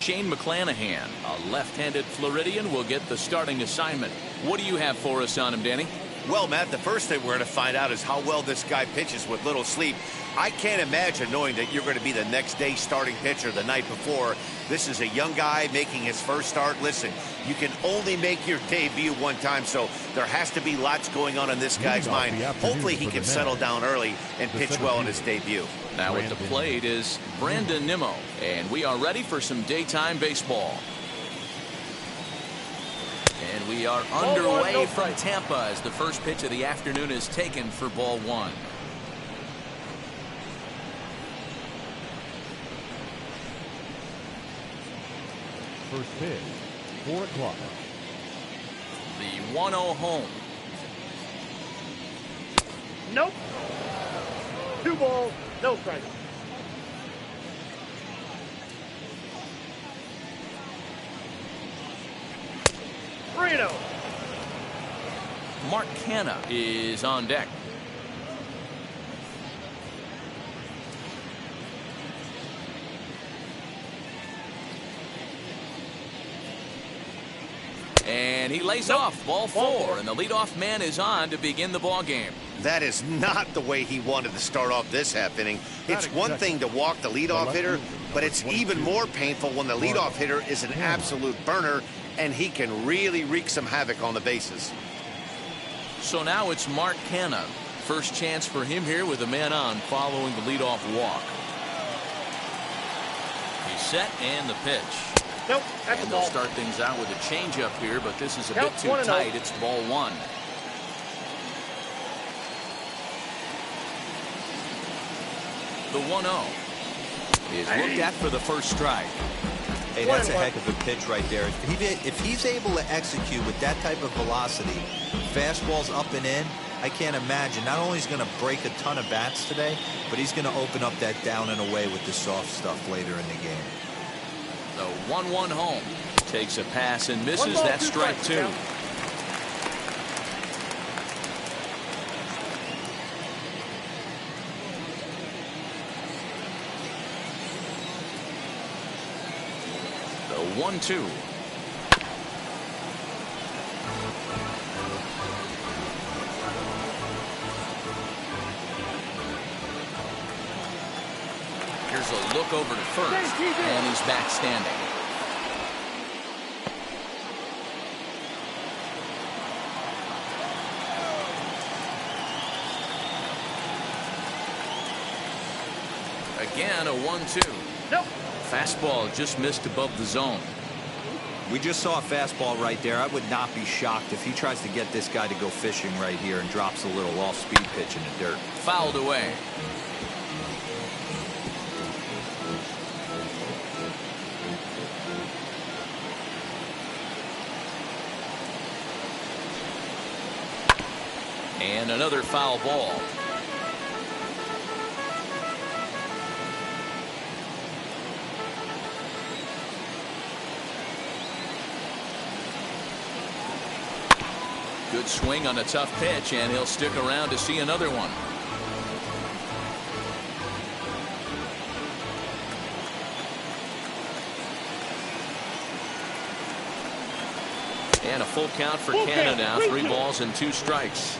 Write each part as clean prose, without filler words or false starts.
Shane McClanahan, a left-handed Floridian, will get the starting assignment. What do you have for us on him, Danny? Well, Matt, the first thing we're going to find out is how well this guy pitches with little sleep. I can't imagine knowing that you're going to be the next day starting pitcher the night before. This is a young guy making his first start. Listen, you can only make your debut one time, so there has to be lots going on in this guy's mind. Hopefully he can settle down early and pitch well in his debut. Now at the plate is Brandon Nimmo, and we are ready for some daytime baseball. And we are underway from Tampa as the first pitch of the afternoon is taken for ball one. First pitch, 4 o'clock. The 1-0 home. Nope. 2 balls, no strikes. Reno. Mark Canha is on deck. And he lays off ball 4, and the leadoff man is on to begin the ball game. That is not the way he wanted to start off this half inning. It's one thing to walk the leadoff hitter, but it's even more painful when the leadoff hitter is an absolute burner, and he can really wreak some havoc on the bases. So now it's Mark Canha. First chance for him here with a man on following the leadoff walk. He's set and the pitch. Nope, that's and a they'll ball. start things out with a changeup here, but this is a Count bit too 1-0. tight. It's ball 1. The 1-0 is looked at for the first strike. Hey, that's a heck of a pitch right there. If he's able to execute with that type of velocity, fastballs up and in, I can't imagine. Not only is he going to break a ton of bats today, but he's going to open up that down and away with the soft stuff later in the game. The 1-1 home. Takes a pass and misses. That strike 2. The 1-2. Here's a look over to first, and he's back standing. Again, a 1-2. Nope. Fastball just missed above the zone. We just saw a fastball right there. I would not be shocked if he tries to get this guy to go fishing right here and drops a little off-speed pitch in the dirt. Fouled away. And another foul ball. Good swing on a tough pitch, and he'll stick around to see another one. And a full count for Canha now. 3 balls and 2 strikes.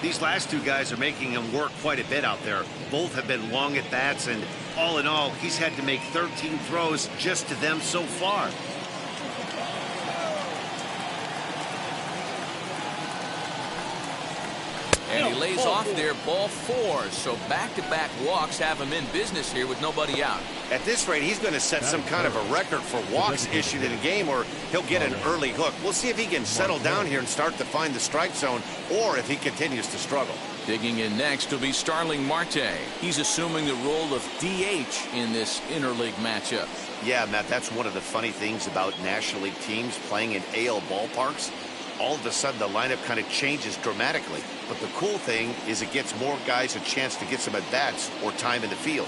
These last 2 guys are making him work quite a bit out there. Both have been long at bats, and all in all, he's had to make 13 throws just to them so far. And he lays off there, ball 4. So back-to-back walks have him in business here with nobody out. At this rate, he's going to set some kind of a record for walks issued in a game, or he'll get an early hook. We'll see if he can settle down here and start to find the strike zone, or if he continues to struggle. Digging in next will be Starling Marte. He's assuming the role of DH in this interleague matchup. Yeah, Matt, that's one of the funny things about National League teams playing in AL ballparks. All of a sudden, the lineup kind of changes dramatically. But the cool thing is it gets more guys a chance to get some at-bats or time in the field.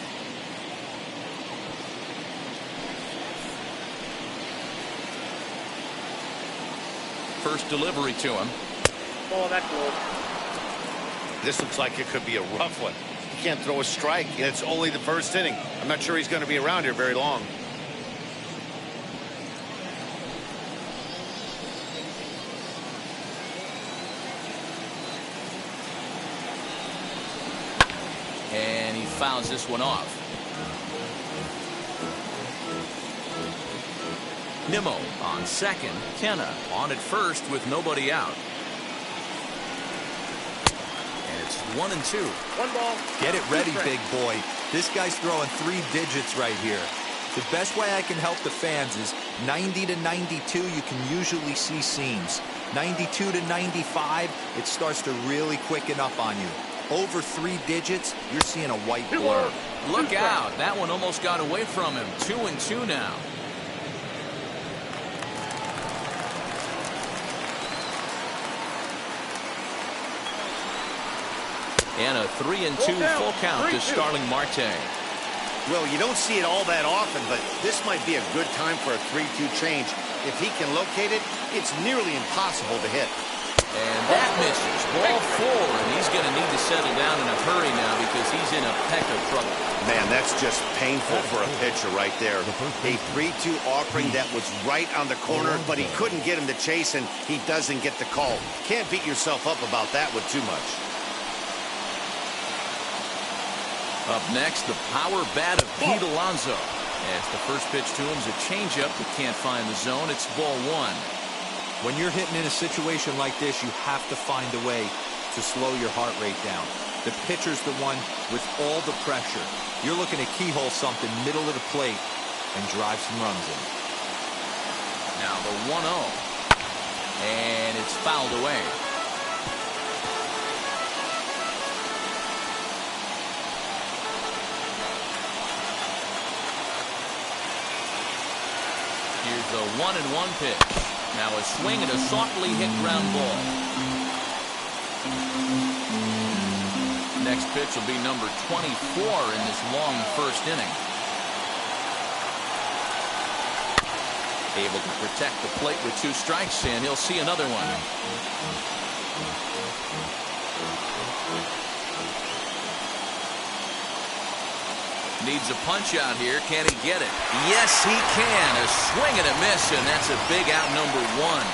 First delivery to him. Oh, that's low. This looks like it could be a rough one. He can't throw a strike, and it's only the first inning. I'm not sure he's going to be around here very long. fouls this one off. Nimmo on second. Kenna on at first with nobody out. And it's 1-2. One ball. Get it ready, 2 strikes. big boy. This guy's throwing 3 digits right here. The best way I can help the fans is 90 to 92, you can usually see seams. 92 to 95, it starts to really quicken up on you. Over 3 digits, you're seeing a white blur. Look out. That one almost got away from him. 2-2 now. And a 3-2 full count to Starling Marte. Well, you don't see it all that often, but this might be a good time for a 3-2 change. If he can locate it, it's nearly impossible to hit. And that misses. Ball 4, and he's going to need to settle down in a hurry now because he's in a peck of trouble. Man, that's just painful for a pitcher right there. A 3-2 offering that was right on the corner, but he couldn't get him to chase, and he doesn't get the call. Can't beat yourself up about that with too much. Up next, the power bat of Pete Alonso. As the first pitch to him is a changeup that can't find the zone. It's ball 1. When you're hitting in a situation like this, you have to find a way to slow your heart rate down. The pitcher's the one with all the pressure. You're looking to keyhole something middle of the plate and drive some runs in. Now the 1-0. And it's fouled away. Here's a 1-1 pitch. Now a swing and a softly hit ground ball. Next pitch will be number 24 in this long first inning. Able to protect the plate with 2 strikes, and he'll see another one. Needs a punch out here. Can he get it? Yes, he can. A swing and a miss, and that's a big out, number 1.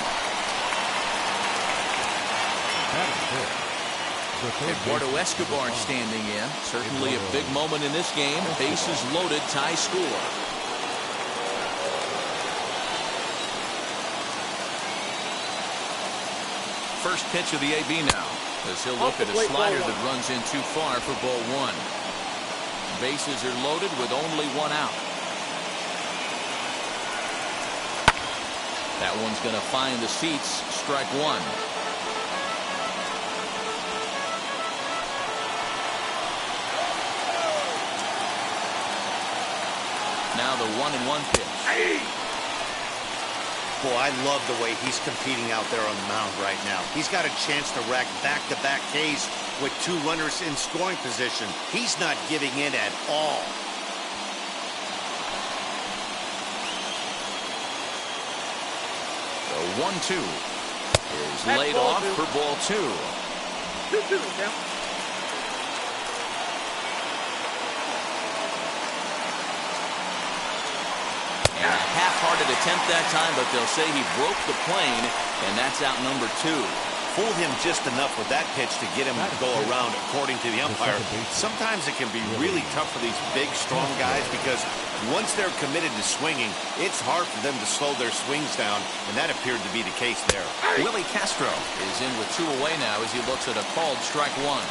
Eduardo Escobar standing in. Certainly a big moment in this game. Bases loaded, tie score. First pitch of the AB now, as he'll look at a slider that runs in too far for ball 1. Bases are loaded with only 1 out. That one's going to find the seats. Strike 1. Now the 1-1 pitch. Boy, I love the way he's competing out there on the mound right now. He's got a chance to rack back-to-back Ks with 2 runners in scoring position. He's not giving in at all. The 1-2 is laid off for ball 2. 2-2 now. And a half-hearted attempt that time, but they'll say he broke the plane, and that's out number 2. Fooled him just enough with that pitch to get him to go around, according to the umpire. Sometimes it can be really tough for these big, strong guys because once they're committed to swinging, it's hard for them to slow their swings down, and that appeared to be the case there. Willie Castro is in with 2 away now as he looks at a called strike 1.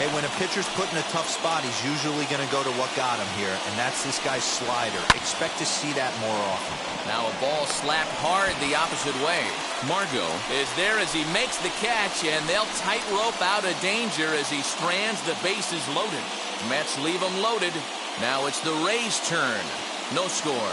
Hey, when a pitcher's put in a tough spot, he's usually going to go to what got him here, and that's this guy's slider. Expect to see that more often. Now a ball slapped hard the opposite way. Margot is there as he makes the catch, and they'll tightrope out of danger as he strands the bases loaded. Mets leave him loaded. Now it's the Rays' turn. No score.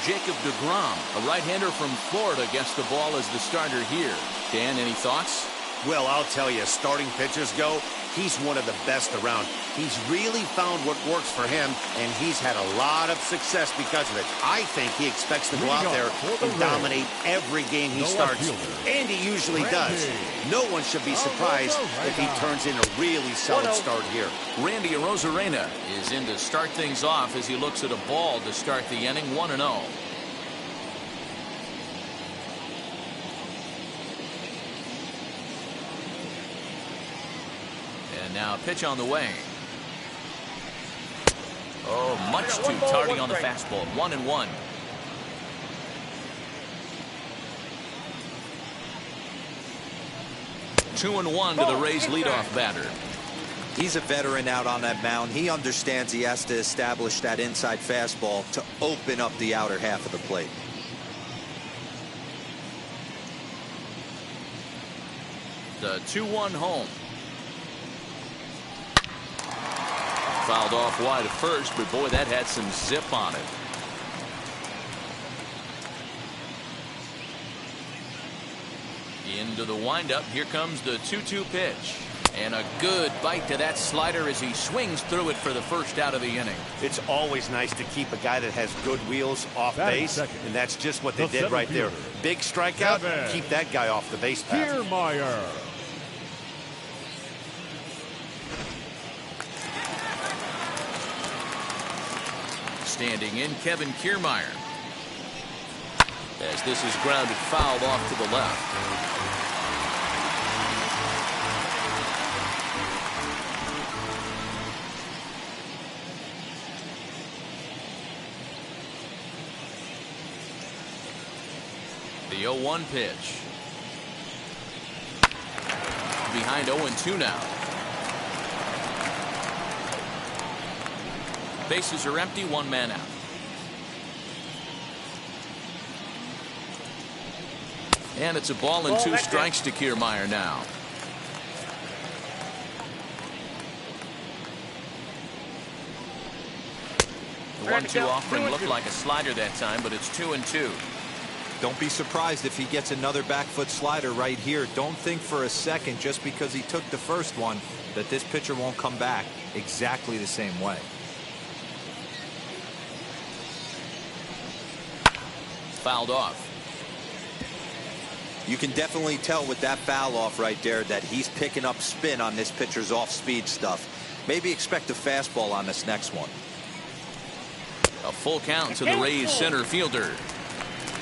Jacob deGrom, a right-hander from Florida, gets the ball as the starter here. Dan, any thoughts? Well, I'll tell you, starting pitchers go, he's one of the best around. He's really found what works for him, and he's had a lot of success because of it. I think he expects to go out there and dominate every game he starts, and he usually does. No one should be surprised if he turns in a really solid start here. Randy Arozarena is in to start things off as he looks at a ball to start the inning. 1-0. And now pitch on the way. Oh, much too tardy on the fastball. 1-1. Two and one to the Rays leadoff batter. He's a veteran out on that mound. He understands he has to establish that inside fastball to open up the outer half of the plate. The 2-1 home. Fouled off wide at first, but boy, that had some zip on it. Into the windup. Here comes the 2-2 pitch. And a good bite to that slider as he swings through it for the first out of the inning. It's always nice to keep a guy that has good wheels off base, and that's just what they did right there. Big strikeout, keep that guy off the base path. Kiermaier. Standing in, Kevin Kiermaier. As this is grounded fouled off to the left. The 0-1 pitch. Behind 0-2 now. Bases are empty, one man out. And it's a ball and two strikes to Kiermaier now. The 1-2 offering looked like a slider that time, but it's 2-2. Don't be surprised if he gets another back foot slider right here. Don't think for a second, just because he took the first one, that this pitcher won't come back exactly the same way. Fouled off. You can definitely tell with that foul off right there that he's picking up spin on this pitcher's off-speed stuff. Maybe expect a fastball on this next one. A full count to the Rays center fielder.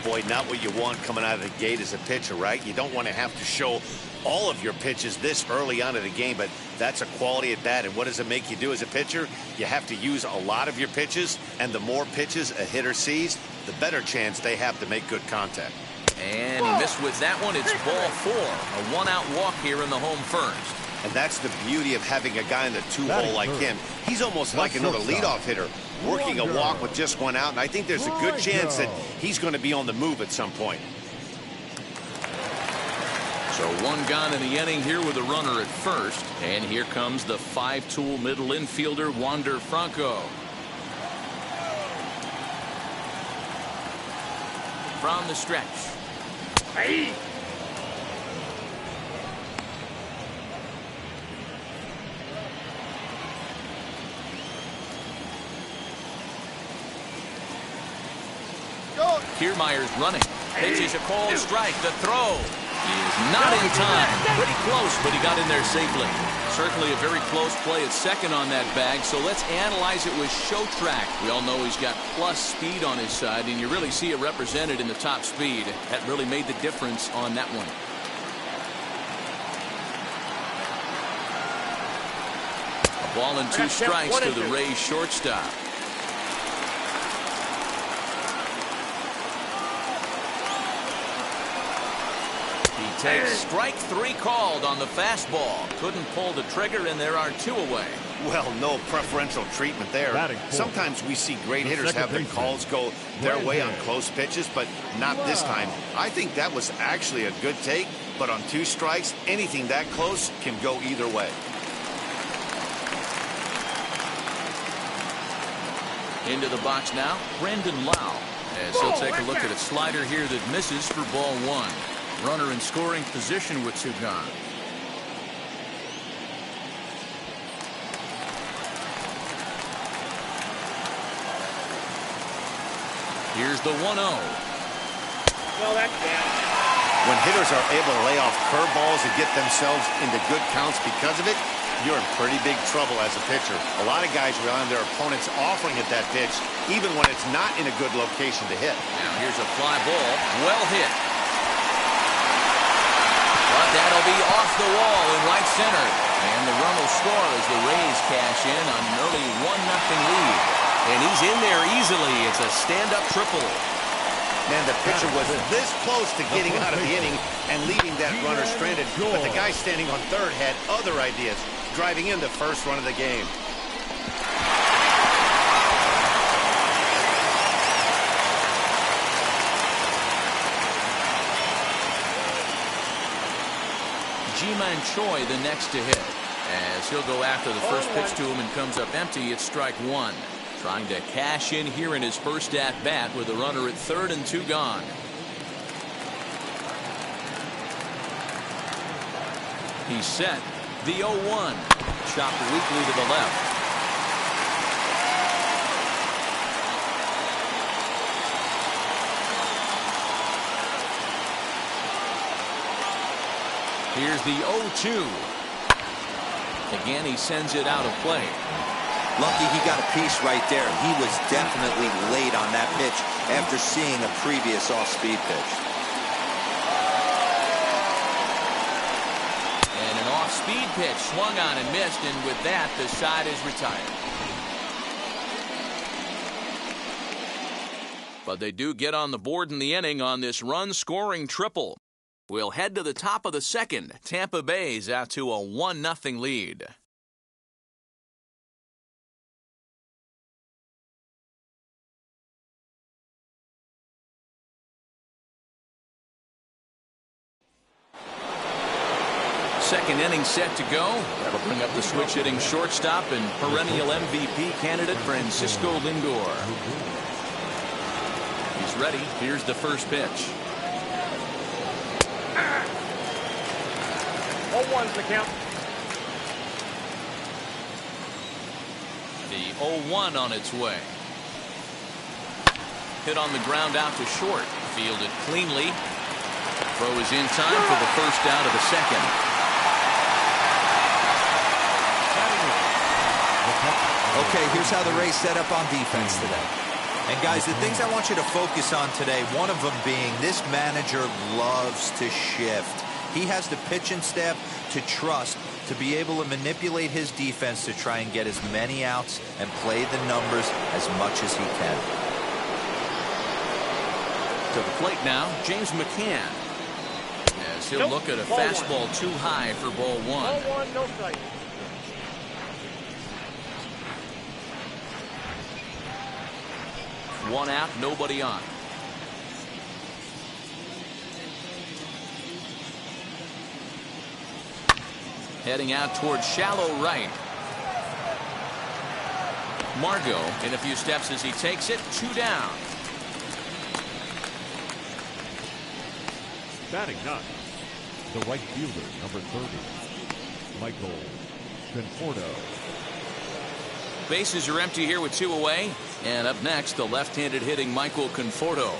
Boy, not what you want coming out of the gate as a pitcher, right? You don't want to have to show all of your pitches this early on in the game, but that's a quality at bat. And what does it make you do as a pitcher? You have to use a lot of your pitches, and the more pitches a hitter sees, the better chance they have to make good contact. And he missed with that one. It's ball four. A one-out walk here in the home first. And that's the beauty of having a guy in the two-hole like him. He's almost like another leadoff hitter, working a walk with just one out, and I think there's a good chance that he's going to be on the move at some point. So one gone in the inning here with a runner at first, and here comes the five-tool middle infielder Wander Franco. From the stretch. Hey. Kiermaier's running. Pitches a cold strike. The throw is not in time. Pretty close, but he got in there safely. Certainly a very close play at second on that bag. So let's analyze it with Show Track. We all know he's got plus speed on his side, and you really see it represented in the top speed. That really made the difference on that one. A ball and two strikes to the Rays shortstop. Takes strike three called on the fastball. Couldn't pull the trigger, and there are two away. Well, no preferential treatment there. Sometimes we see great hitters have their calls go their way on close pitches, but not this time. I think that was actually a good take, but on two strikes, anything that close can go either way. Into the box now, Brandon Lau, as he'll take a look at a slider here that misses for ball one. Runner in scoring position with two gone. Here's the 1-0. Well, that's down. When hitters are able to lay off curveballs and get themselves into good counts because of it, you're in pretty big trouble as a pitcher. A lot of guys rely on their opponents offering at that pitch, even when it's not in a good location to hit. Now here's a fly ball, well hit. But that'll be off the wall in right center. And the run will score as the Rays cash in on an early 1-0 lead. And he's in there easily. It's a stand-up triple. Man, the pitcher was this close to getting out of the inning and leaving that runner stranded. But the guy standing on third had other ideas, driving in the first run of the game. Ji-Man Choi the next to hit, as he'll go after the first pitch to him and comes up empty. It's strike one. Trying to cash in here in his first at-bat with a runner at third and 2 gone. He's set. The 0-1. Chopped weakly to the left. Here's the 0-2. Again, he sends it out of play. Lucky he got a piece right there. He was definitely late on that pitch after seeing a previous off-speed pitch. And an off-speed pitch swung on and missed, and with that, the side is retired. But they do get on the board in the inning on this run-scoring triple. We'll head to the top of the second. Tampa Bay's out to a 1-0 lead. Second inning set to go. That'll bring up the switch-hitting shortstop and perennial MVP candidate Francisco Lindor. He's ready. Here's the first pitch. 0-1's the count. The 0-1 on its way. Hit on the ground out to short. Fielded cleanly. Throw is in time for the first out of the second. Okay, here's how the Rays set up on defense today. And guys, the things I want you to focus on today, one of them being this manager loves to shift. He has the pitching staff to trust to be able to manipulate his defense to try and get as many outs and play the numbers as much as he can. To the plate now, James McCann. As he'll look at a fastball too high for ball one. 0-1, no strike. One out, nobody on. Heading out towards shallow right. Margot in a few steps as he takes it. 2 down. Batting ninth, the right fielder, number 30, Michael Conforto. Bases are empty here with 2 away. And up next, the left-handed hitting Michael Conforto.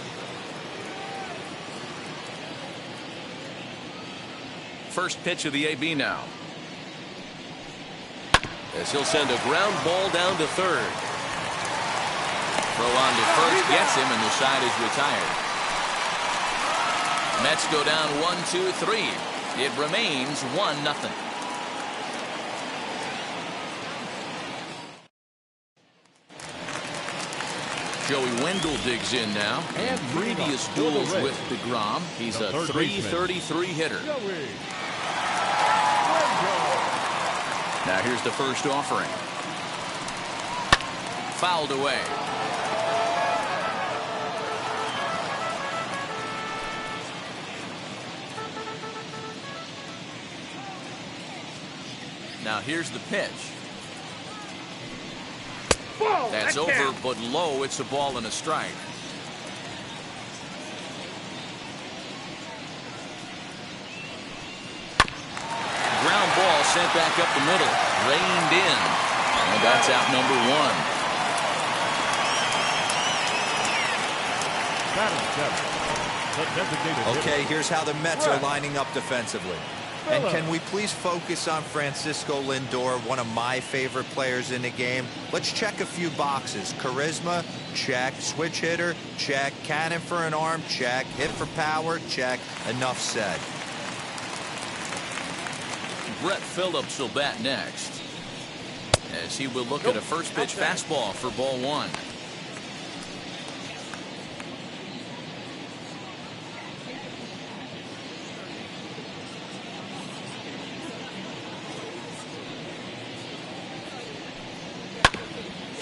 First pitch of the AB now. As he'll send a ground ball down to third. Throw on to first gets him, and the side is retired. Mets go down 1-2-3. It remains 1-0. Joey Wendell digs in now. And previous duels with DeGrom, he's a .333 hitter. Now here's the first offering. Fouled away. Now here's the pitch. That's over, but low. It's a ball and a strike. Ground ball sent back up the middle. Reined in. And that's out number 1. Okay, here's how the Mets are lining up defensively. And can we please focus on Francisco Lindor, one of my favorite players in the game? Let's check a few boxes. Charisma, check. Switch hitter, check. Cannon for an arm, check. Hit for power, check. Enough said. Brett Phillips will bat next. as he will look at a first pitch fastball for ball one.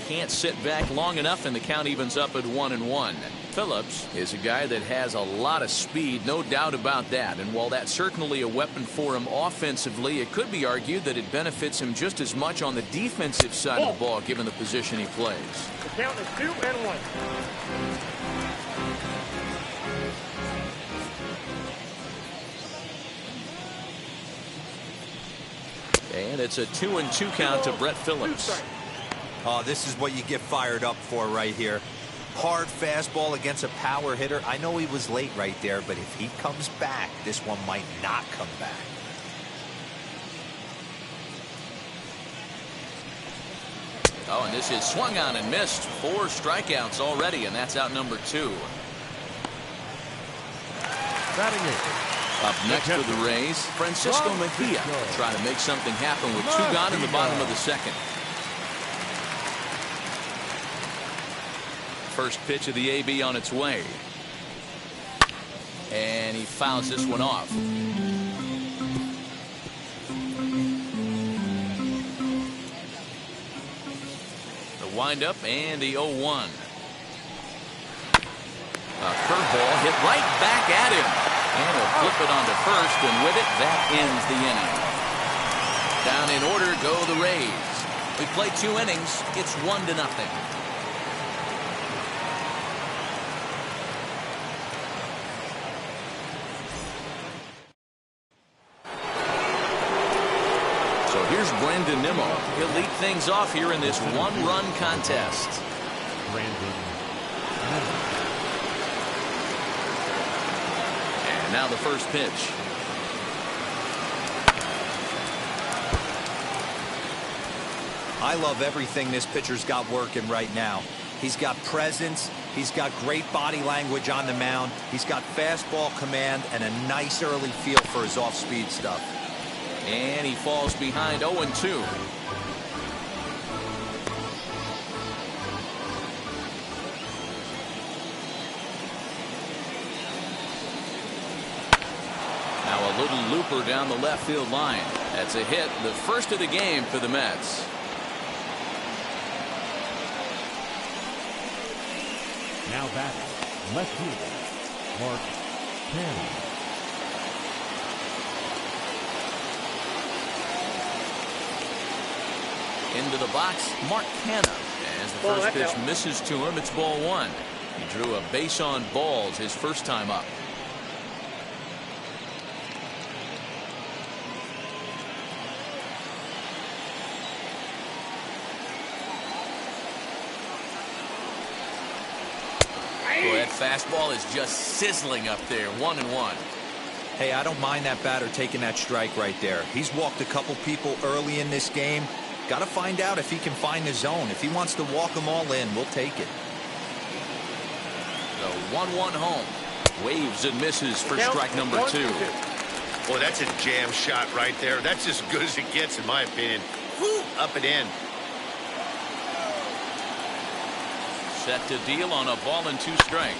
Can't sit back long enough, and the count evens up at 1-1. Phillips is a guy that has a lot of speed, no doubt about that. And while that's certainly a weapon for him offensively, it could be argued that it benefits him just as much on the defensive side of the ball, given the position he plays. The count is 2-1. And it's a 2-2 count to Brett Phillips. Oh, this is what you get fired up for right here. Hard fastball against a power hitter. I know he was late right there, but if he comes back, this one might not come back. Oh, and this is swung on and missed. 4 strikeouts already, and that's out number 2. Batting in. Up next for the Rays, Francisco Mejia, trying to make something happen with 2 gone in the bottom of the second. First pitch of the AB on its way. And he fouls this one off. The windup and the 0-1. A curveball hit right back at him. And he'll flip it onto first, and with it, that ends the inning. Down in order go the Rays. We played 2 innings. It's 1-0. Here's Brandon Nimmo. He'll lead things off here in this 1-run contest. Brandon Nimmo. And now the first pitch. I love everything this pitcher's got working right now. He's got presence. He's got great body language on the mound. He's got fastball command and a nice early feel for his off-speed stuff. And he falls behind 0-2. Now a little looper down the left field line. That's a hit, the first of the game for the Mets. Now batting, left fielder, Mark Canha. Into the box, Mark Canha. As the first pitch misses to him, it's ball 1. He drew a base on balls his first time up. Boy, that fastball is just sizzling up there. 1-1. Hey, I don't mind that batter taking that strike right there. He's walked a couple people early in this game. Got to find out if he can find the zone. If he wants to walk them all in, we'll take it. The 1-1 home. Waves and misses for strike number 2. Boy, that's a jam shot right there. That's as good as it gets, in my opinion. Woo, up and in. Set to deal on a ball and 2 strikes.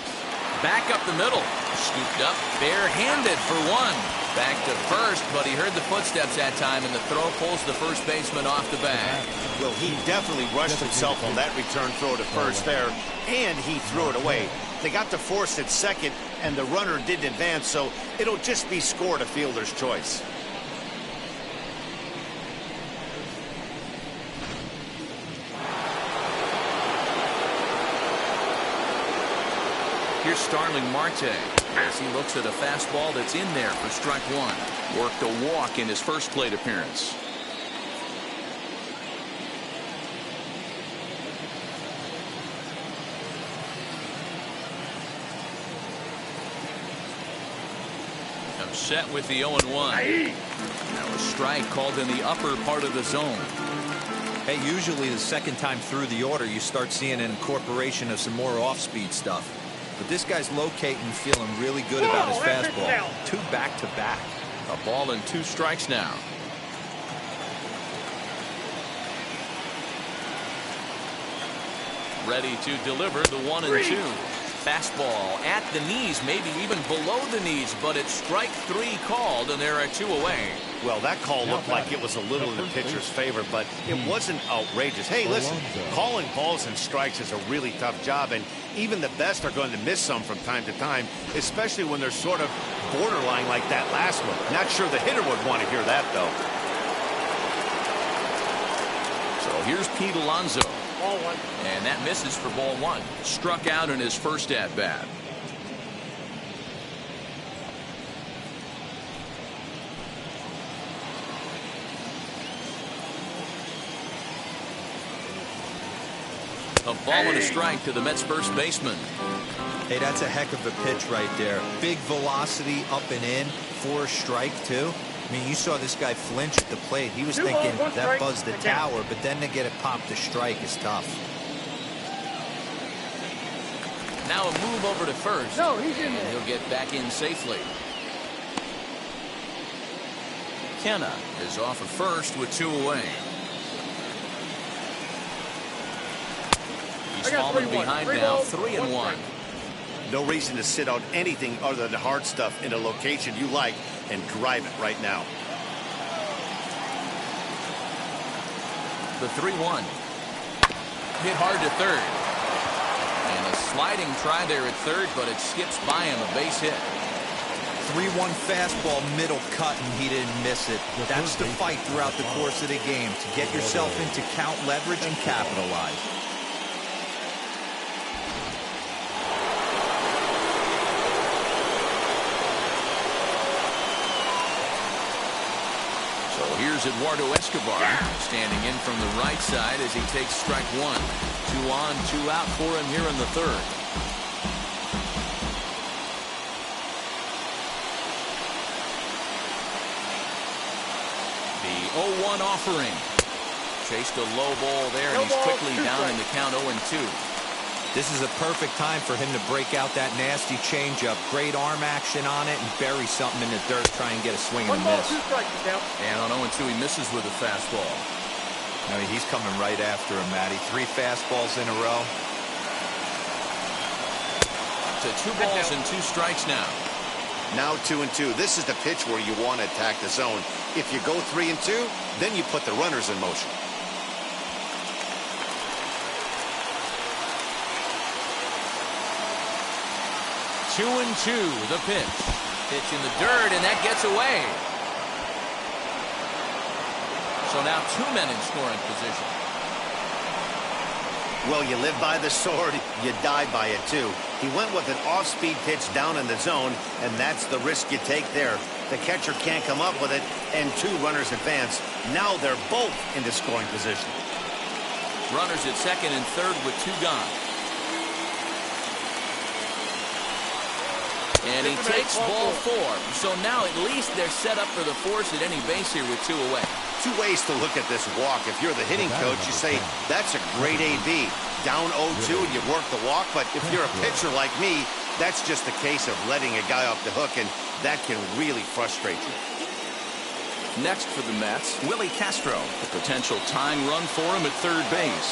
Back up the middle. Scooped up, barehanded for 1. Back to first, but he heard the footsteps that time, and the throw pulls the first baseman off the bag. Well, he definitely rushed himself on that return throw to first there, and he threw it away. They got to force at second, and the runner didn't advance, so it'll just be scored a fielder's choice. Here's Starling Marte as he looks at a fastball that's in there for strike 1. Worked a walk in his first plate appearance. I'm set with the 0-1. Now a strike called in the upper part of the zone. Hey, usually the second time through the order, you start seeing an incorporation of some more off-speed stuff. But this guy's locating, feeling really good about his fastball. 2 back-to-back. A ball and 2 strikes now. Ready to deliver the 1-2. Fastball at the knees, maybe even below the knees, but it's strike 3 called, and there are 2 away. Well, that call looked like it was a little in the pitcher's favor, but it wasn't outrageous. Hey, listen, calling balls and strikes is a really tough job, and even the best are going to miss some from time to time, especially when they're sort of borderline like that last one. Not sure the hitter would want to hear that, though. So here's Pete Alonso. Ball 1. And that misses for ball 1. Struck out in his first at-bat. A ball and a strike to the Mets first baseman. Hey, that's a heck of a pitch right there. Big velocity up and in for a strike, too. I mean, you saw this guy flinch at the plate. He was thinking that buzzed the tower, but then to get it popped to strike is tough. Now a move over to first. No, he's in there. And he'll get back in safely. Kenna is off of first with 2 away. He's falling behind now, 3-1. No reason to sit on anything other than the hard stuff in a location you like and drive it right now. The 3-1. Hit hard to third. And a sliding try there at third, but it skips by him, a base hit. 3-1 fastball, middle cut, and he didn't miss it. That's the fight throughout the course of the game, to get yourself into count leverage and capitalize. Here's Eduardo Escobar standing in from the right side as he takes strike 1. 2 on, 2 out for him here in the third. The 0-1 offering. Chased a low ball there, and he's quickly down in the count 0-2. This is a perfect time for him to break out that nasty changeup. Great arm action on it and bury something in the dirt. Try and get a swing and a miss. 1 ball, 2 strikes, and on 0-2, he misses with a fastball. I mean, he's coming right after him, Matty. 3 fastballs in a row. To 2 balls and 2 strikes now. Now 2-2. This is the pitch where you want to attack the zone. If you go 3-2, then you put the runners in motion. 2-2, the pitch. Pitch in the dirt, and that gets away. So now 2 men in scoring position. Well, you live by the sword, you die by it too. He went with an off-speed pitch down in the zone, and that's the risk you take there. The catcher can't come up with it, and 2 runners advance. Now they're both into scoring position. Runners at second and third with 2 gone. And he takes ball 4. So now at least they're set up for the force at any base here with 2 away. 2 ways to look at this walk. If you're the hitting coach, you say, that's a great AB. Down 0-2 and you work the walk. But if you're a pitcher like me, that's just a case of letting a guy off the hook, and that can really frustrate you. Next for the Mets, Willie Castro. The potential tying run for him at third base.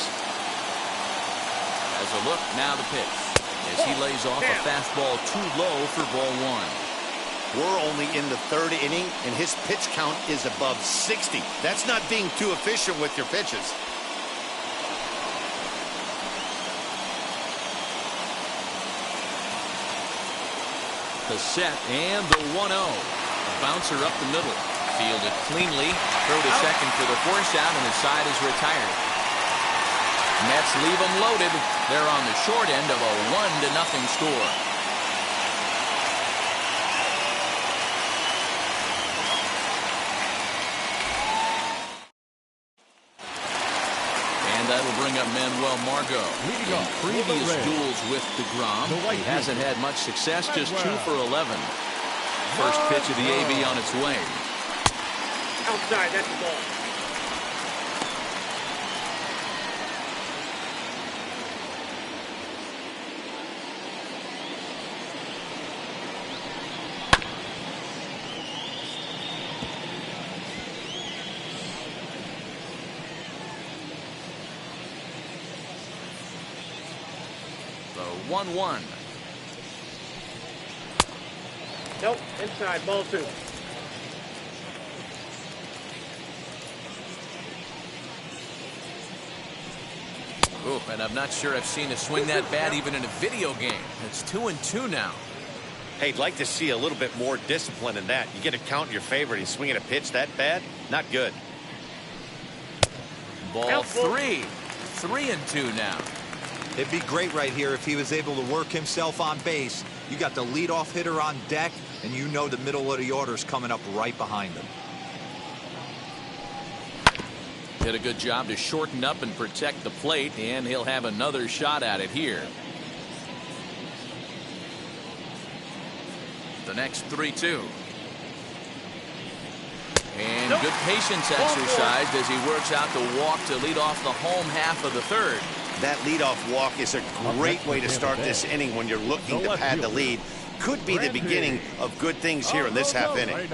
As a look, now the pitch. As he lays off a fastball too low for ball 1. We're only in the 3rd inning, and his pitch count is above 60. That's not being too efficient with your pitches. The set and the 1-0. Bouncer up the middle. Fielded cleanly. Throw to second for the force out, and his side is retired. Mets leave them loaded. They're on the short end of a 1-0 score. And that'll bring up Manuel Margot. In previous duels with DeGrom, he hasn't had much success, just 2 for 11. First pitch of the AB on its way. Outside, that's the ball. 1-1. Nope, inside, ball 2. Ooh, and I'm not sure I've seen a swing that bad even in a video game. It's 2-2 now. Hey, I'd like to see a little bit more discipline in that. You get a count in your favor and he's swinging a pitch that bad? Not good. Ball 3. 3-2 now. It'd be great right here if he was able to work himself on base. You got the leadoff hitter on deck, and you know the middle of the order's coming up right behind him. Did a good job to shorten up and protect the plate, and he'll have another shot at it here. The next 3-2. And good patience exercised as he works out the walk to lead off the home half of the third. That leadoff walk is a great way to start this inning when you're looking to pad the lead. Could be the beginning of good things here in this half inning.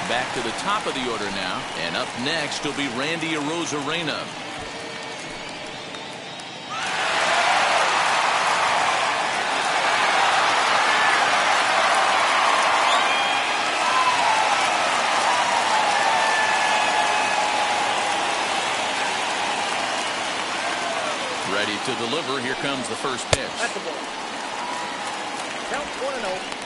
Back to the top of the order now, and up next will be Randy Arozarena. Ready to deliver. Here comes the first pitch. That's the ball. Count 1-0.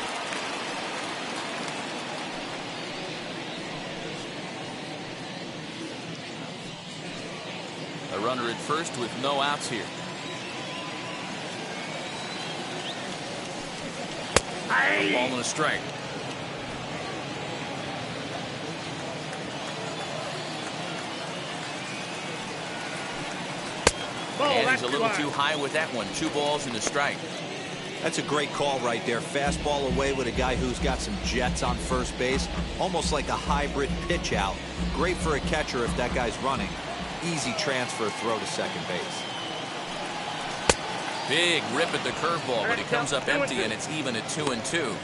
A runner at first with no outs here. A ball and a strike. And he's a little too high with that one. 2 balls and a strike. That's a great call right there. Fastball away with a guy who's got some jets on first base. Almost like a hybrid pitch out. Great for a catcher if that guy's running. Easy transfer throw to second base. Big rip at the curveball, but he comes up empty, and it's even at 2-2.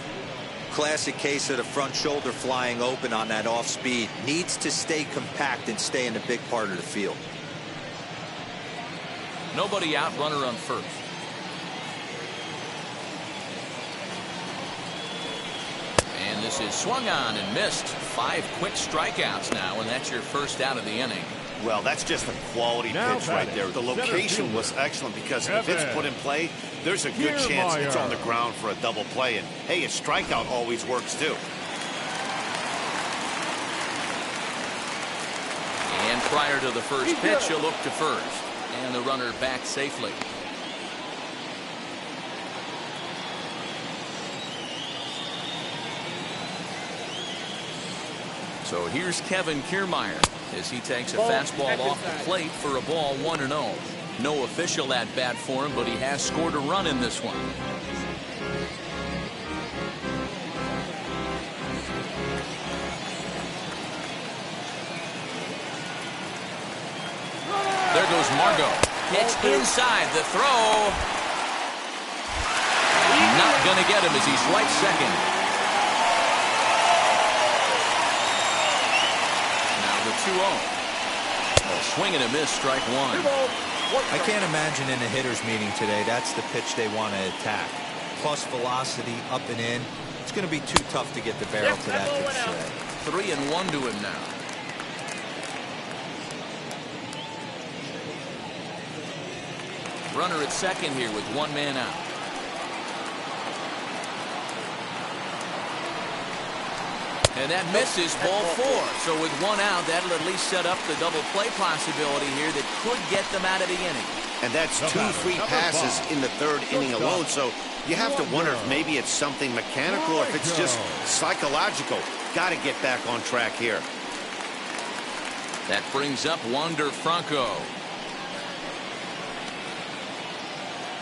Classic case of the front shoulder flying open on that off speed. Needs to stay compact and stay in the big part of the field. Nobody out, runner on first. And this is swung on and missed. 5 quick strikeouts now, and that's your first out of the inning. Well, that's just a quality pitch right there. The location was excellent because if it's put in play, there's a good chance it's on the ground for a double play. And, hey, a strikeout always works, too. And prior to the first pitch, he'll look to first. And the runner back safely. So here's Kevin Kiermaier as he takes a fastball off the plate for a ball 1-0. No official at bat for him, but he has scored a run in this one. There goes Margot. Pitch inside the throw. Not going to get him as he swipes second. Now the 2-0. A swing and a miss, strike 1. I can't imagine in a hitter's meeting today that's the pitch they want to attack. Plus velocity up and in. It's going to be too tough to get the barrel to that pitch today. 3-1 to him now. Runner at second here with 1 man out. And that misses, ball 4. So with 1 out, that'll at least set up the double play possibility here that could get them out of the inning. And that's 2 free passes in the 3rd inning alone. So you have to wonder if maybe it's something mechanical or if it's just psychological. Got to get back on track here. That brings up Wander Franco.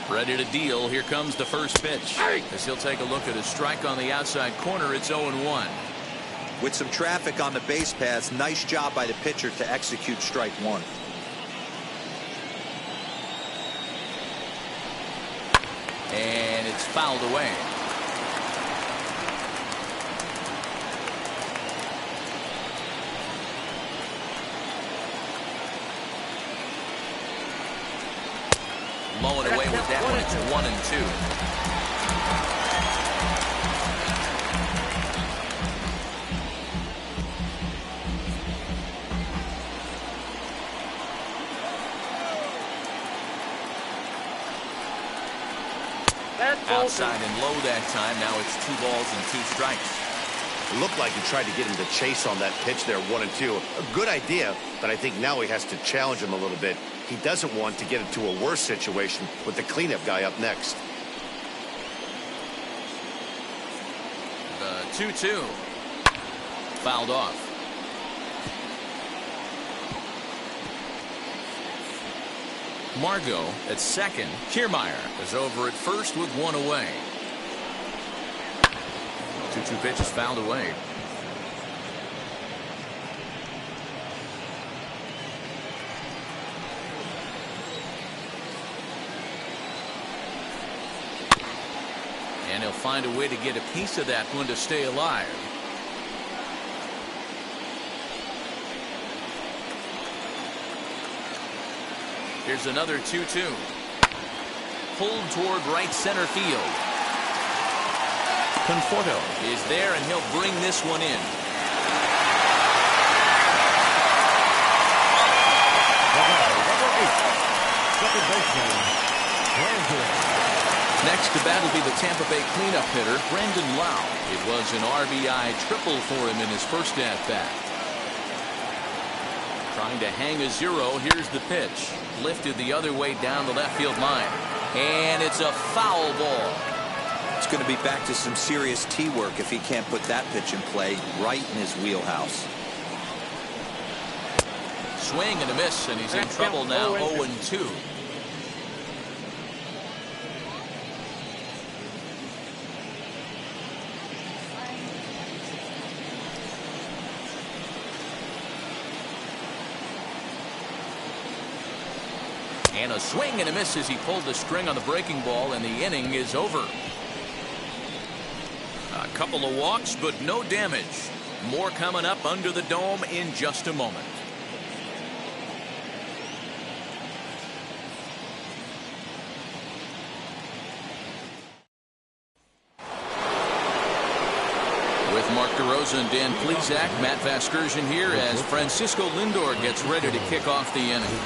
Ready to deal. Here comes the first pitch. As he'll take a look at a strike on the outside corner. It's 0-1. With some traffic on the base paths, nice job by the pitcher to execute strike 1. And it's fouled away. Blowing away with that one. It's 1-2. Outside and low that time. Now it's 2 balls and 2 strikes. It looked like he tried to get him to chase on that pitch there, 1-2. A good idea, but I think now he has to challenge him a little bit. He doesn't want to get into a worse situation with the cleanup guy up next. The 2-2. Fouled off. Margot at second. Kiermaier is over at first with 1 away. 2-2 pitch is fouled away. And he'll find a way to get a piece of that one to stay alive. Here's another 2-2. Pulled toward right center field. Conforto is there, and he'll bring this one in. Second baseman, Brandon. Next to bat will be the Tampa Bay cleanup hitter, Brandon Lowe. It was an RBI triple for him in his first at-bat. Trying to hang a 0. Here's the pitch. Lifted the other way down the left field line. And it's a foul ball. It's going to be back to some serious tee work if he can't put that pitch in play right in his wheelhouse. Swing and a miss, and he's in trouble now. 0-2. And a swing and a miss as he pulled the string on the breaking ball, and the inning is over. A couple of walks, but no damage. More coming up under the dome in just a moment. With Mark DeRosa and Dan Plesac, Matt Vasgersian here as Francisco Lindor gets ready to kick off the inning.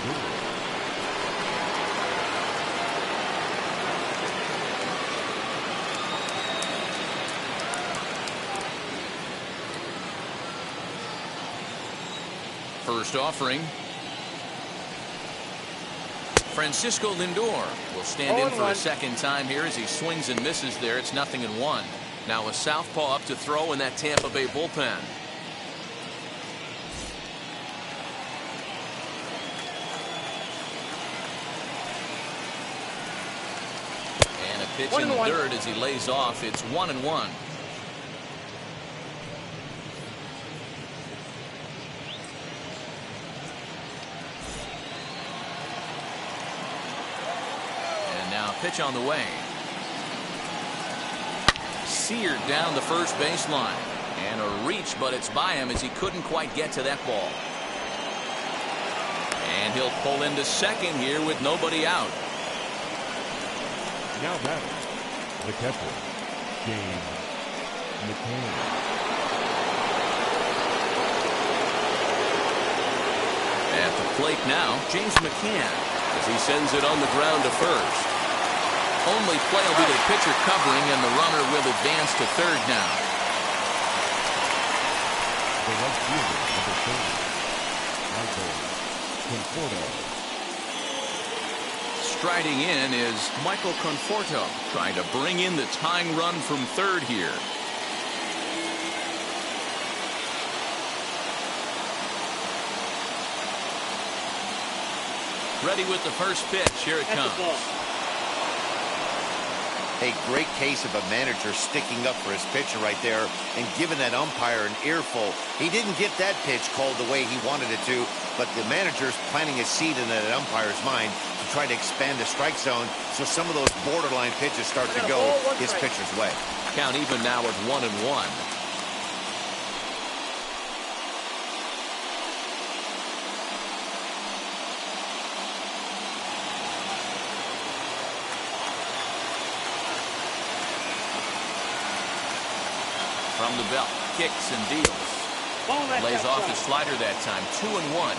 First offering. Francisco Lindor will stand in for a second time here as he swings and misses there. It's 0-1. Now a southpaw up to throw in that Tampa Bay bullpen. And a pitch in the dirt as he lays off. It's 1-1. Pitch on the way. Seared down the first baseline. And a reach, but it's by him as he couldn't quite get to that ball. And he'll pull into second here with nobody out. Now batting, the catcher, James McCann. At the plate now, James McCann as he sends it on the ground to first. Only play will be the pitcher covering, and the runner will advance to third now. The right fielder, number 30, Michael Conforto. Striding in is Michael Conforto, trying to bring in the tying run from third here. Ready with the first pitch. Here it comes. A great case of a manager sticking up for his pitcher right there and giving that umpire an earful. He didn't get that pitch called the way he wanted it to, but the manager's planting a seed in that umpire's mind to try to expand the strike zone so some of those borderline pitches start to go his pitcher's way. Count even now at 1-1. from the belt. Kicks and deals. Lays off the slider that time. 2-1.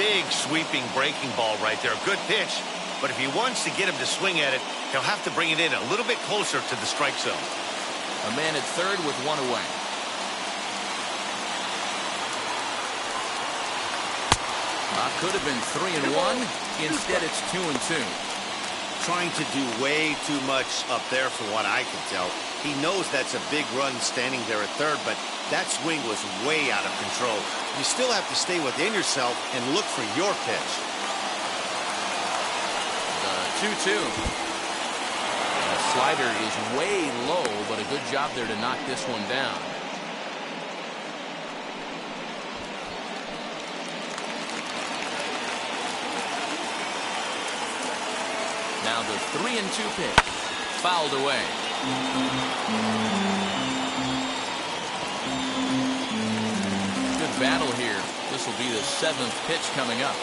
Big sweeping breaking ball right there. Good pitch. But if he wants to get him to swing at it, he'll have to bring it in a little bit closer to the strike zone. A man at third with one away. Could have been 3-1. Instead, it's 2-2. Trying to do way too much up there from what I can tell. He knows that's a big run standing there at third, but that swing was way out of control. You still have to stay within yourself and look for your pitch. The 2-2. The slider is way low, but a good job there to knock this one down. Now the 3-2 pitch. Fouled away. Good battle here. This will be the 7th pitch coming up.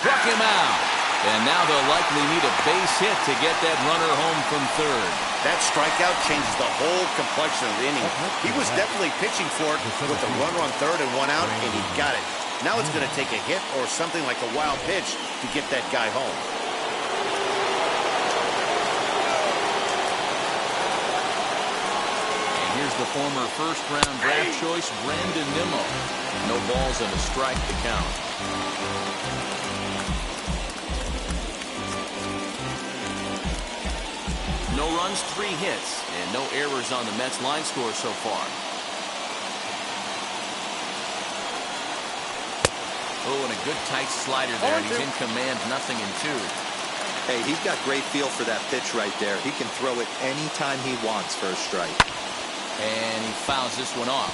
Struck him out. And now they'll likely need a base hit to get that runner home from third. That strikeout changes the whole complexion of the inning. He was definitely pitching for it with a runner on third and one out, and he got it. Now it's going to take a hit or something like a wild pitch to get that guy home. And here's the former first-round draft choice, Brandon Nimmo. No balls and a strike to count. No runs, 3 hits, and no errors on the Mets line score so far. Oh, and a good tight slider there, and he's in command, 0-2. Hey, he's got great feel for that pitch right there. He can throw it anytime he wants for a strike. And he fouls this one off.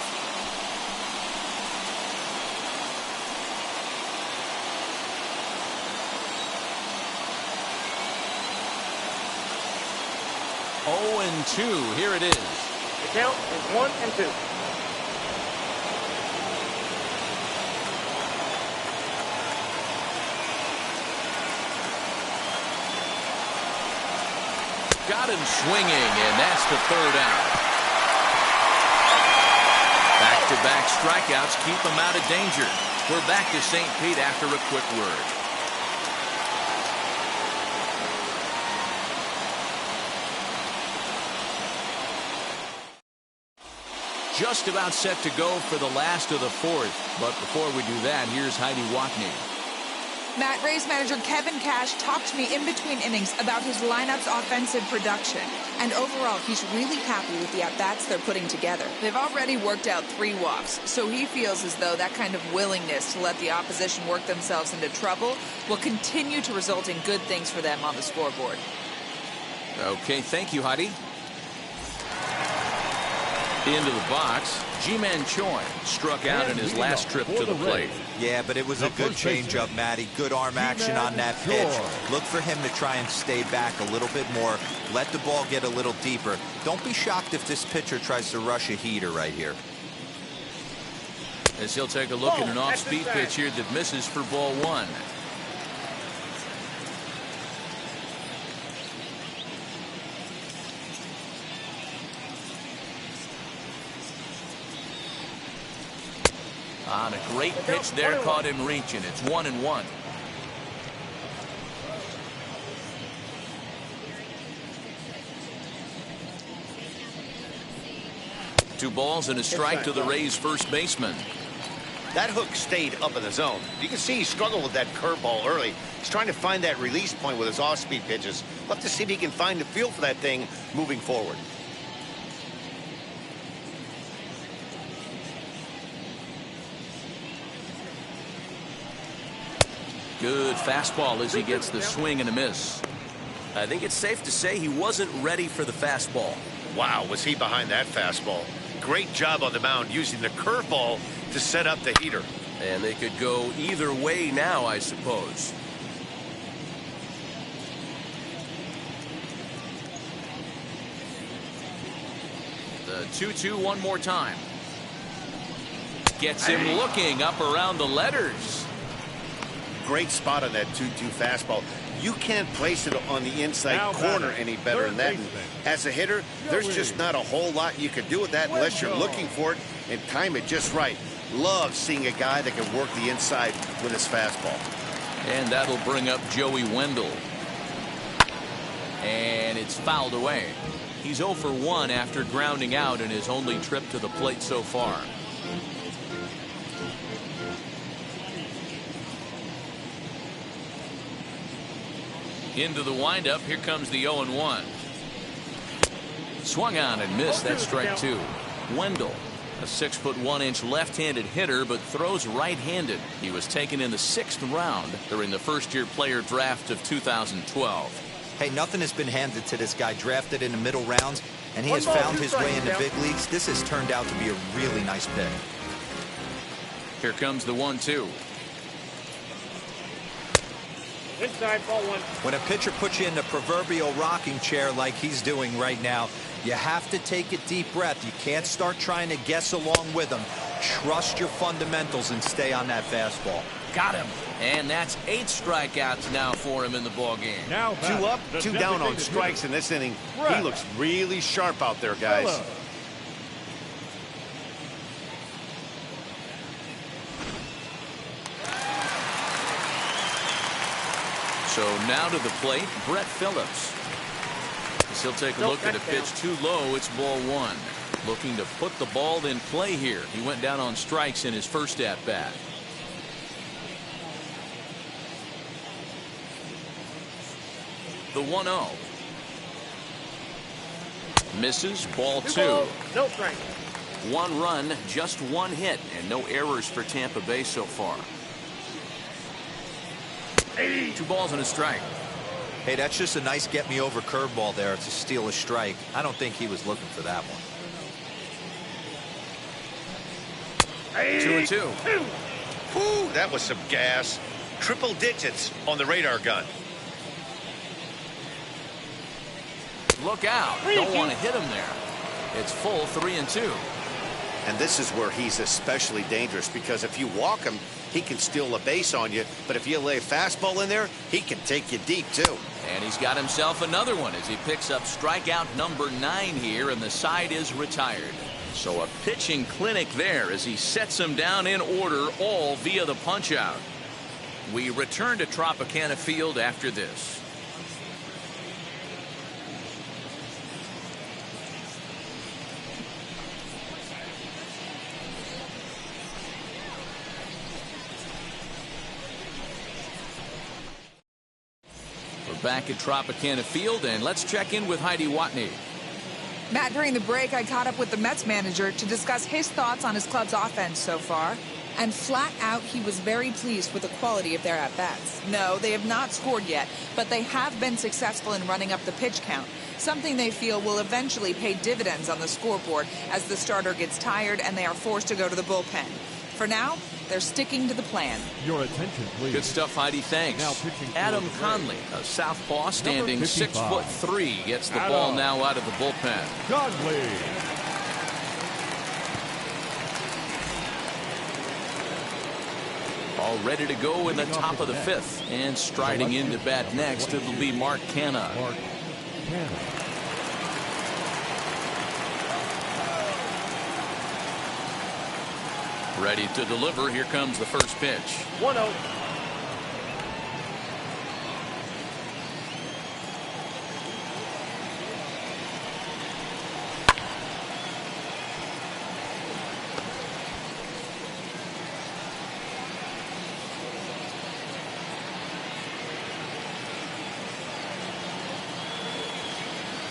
Oh, and 2. Here it is. The count is 1-2. Got him swinging, and that's the 3rd out. Back-to-back strikeouts keep him out of danger. We're back to St. Pete after a quick word. Just about set to go for the last of the 4th. But before we do that, here's Heidi Watney. Matt, Rays manager Kevin Cash talked to me in between innings about his lineup's offensive production. And overall, he's really happy with the at-bats they're putting together. They've already worked out 3 walks, so he feels as though that kind of willingness to let the opposition work themselves into trouble will continue to result in good things for them on the scoreboard. Okay, thank you, Heidi. Into the box, Ji-Man Choi struck out in his last trip to the plate. Yeah, but it was a good changeup, Matty. Good arm action on that pitch. Look for him to try and stay back a little bit more. Let the ball get a little deeper. Don't be shocked if this pitcher tries to rush a heater right here. As he'll take a look at an off-speed pitch here that misses for ball 1. On a great pitch there, caught him reaching. It's 1-1. Two balls and a strike to the Rays first baseman. That hook stayed up in the zone. You can see he struggled with that curveball early. He's trying to find that release point with his off-speed pitches. We'll have to see if he can find the feel for that thing moving forward. Good fastball as he gets the swing and a miss. I think it's safe to say he wasn't ready for the fastball. Wow, was he behind that fastball. Great job on the mound using the curveball to set up the heater. And they could go either way now, I suppose. The 2-2 one more time. Gets him looking up around the letters. Great spot on that 2-2 fastball. You can't place it on the inside corner any better than that. And as a hitter, there's just not a whole lot you can do with that unless you're looking for it and time it just right. Love seeing a guy that can work the inside with his fastball. And that'll bring up Joey Wendell. And it's fouled away. He's 0 for 1 after grounding out in his only trip to the plate so far. Into the windup. Here comes the 0-1. Swung on and missed. That's strike 2. Wendell, a 6'1" left-handed hitter, but throws right-handed. He was taken in the 6th round during the first-year player draft of 2012. Hey, nothing has been handed to this guy. Drafted in the middle rounds, and he has found his way in the big leagues. This has turned out to be a really nice pick. Here comes the 1-2. Inside, ball 1. When a pitcher puts you in the proverbial rocking chair like he's doing right now, you have to take a deep breath. You can't start trying to guess along with him. Trust your fundamentals and stay on that fastball. Got him. And that's 8 strikeouts now for him in the ballgame. Now 2 up, 2 down on strikes in this inning. He looks really sharp out there, guys. So now to the plate, Brett Phillips. As he'll take a look at a pitch too low. It's ball 1. Looking to put the ball in play here. He went down on strikes in his first at bat. The 1-0. Misses. Ball 2. No strike. 1 run, just 1 hit, and no errors for Tampa Bay so far. 2 balls and a strike. Hey, that's just a nice get-me-over curveball there to steal a strike. I don't think he was looking for that one. 2-2. Whew, that was some gas. Triple digits on the radar gun. Look out. Don't want to hit him there. It's full 3-2. And this is where he's especially dangerous, because if you walk him, he can steal a base on you. But if you lay a fastball in there, he can take you deep, too. And he's got himself another one as he picks up strikeout number 9 here, and the side is retired. So a pitching clinic there as he sets him down in order, all via the punch-out. We return to Tropicana Field after this. Back at Tropicana Field, and let's check in with Heidi Watney. Matt, during the break, I caught up with the Mets manager to discuss his thoughts on his club's offense so far. And flat out, he was very pleased with the quality of their at-bats. No, they have not scored yet, but they have been successful in running up the pitch count, something they feel will eventually pay dividends on the scoreboard as the starter gets tired and they are forced to go to the bullpen. For now, they're sticking to the plan. Your attention, please. Good stuff, Heidi. Thanks. Now pitching for Adam the Braves. Conley, a southpaw standing 6'3", gets the Adam. ball now out of the bullpen. Conley. All ready to go in the top of the 5th. And striding into bat next, it'll be Mark Canha. Mark Canha. Ready to deliver. Here comes the first pitch. 1-0.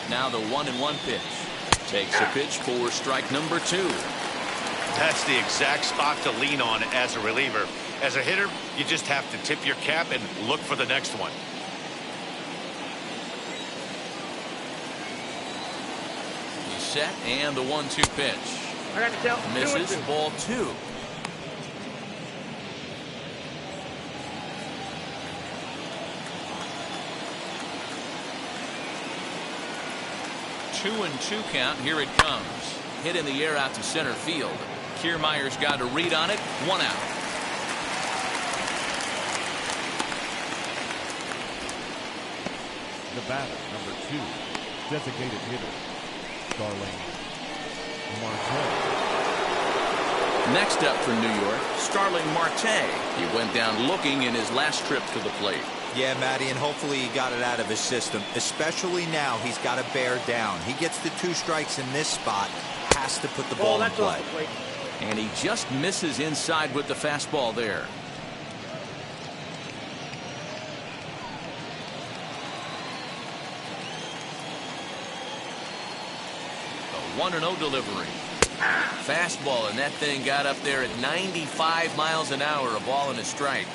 Now the 1-1 pitch. Takes a pitch for strike number 2. That's the exact spot to lean on as a reliever. As a hitter, you just have to tip your cap and look for the next one. He's set, and the 1-2 pitch. I got to tell. Misses. Ball 2. Two and 2 count. Here it comes. Hit in the air out to center field. Kiermaier's got a read on it. 1 out. The batter, number 2, designated hitter, Starling Marte. Next up for New York, Starling Marte. He went down looking in his last trip to the plate. Yeah, Matty, and hopefully he got it out of his system. Especially now, he's got to bear down. He gets the 2 strikes in this spot, has to put the ball in play. And he just misses inside with the fastball there. The 1-0 delivery. Fastball, and that thing got up there at 95 miles an hour, a ball and a strike.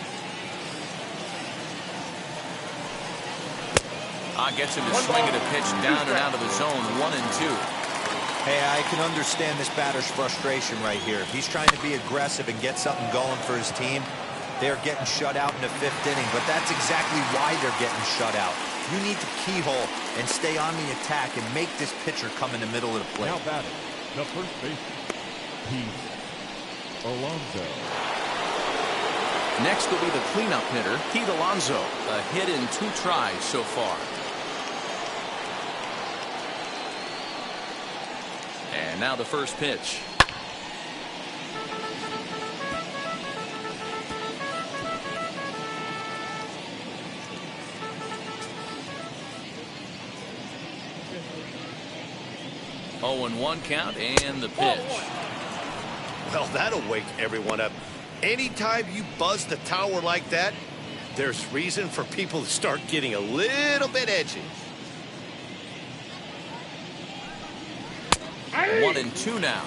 Gets him to swing at a pitch down and out of the zone, 1-2. Hey, I can understand this batter's frustration right here. He's trying to be aggressive and get something going for his team. They're getting shut out in the 5th inning, but that's exactly why they're getting shut out. You need to keyhole and stay on the attack and make this pitcher come in the middle of the plate. Now batting, the first baseman, Pete Alonso. Next will be the cleanup hitter, Pete Alonso. A hit in 2 tries so far. And now the first pitch. Oh, and 1 count and the pitch. Well, that'll wake everyone up. Anytime you buzz the tower like that, there's reason for people to start getting a little bit edgy. 1-2 now.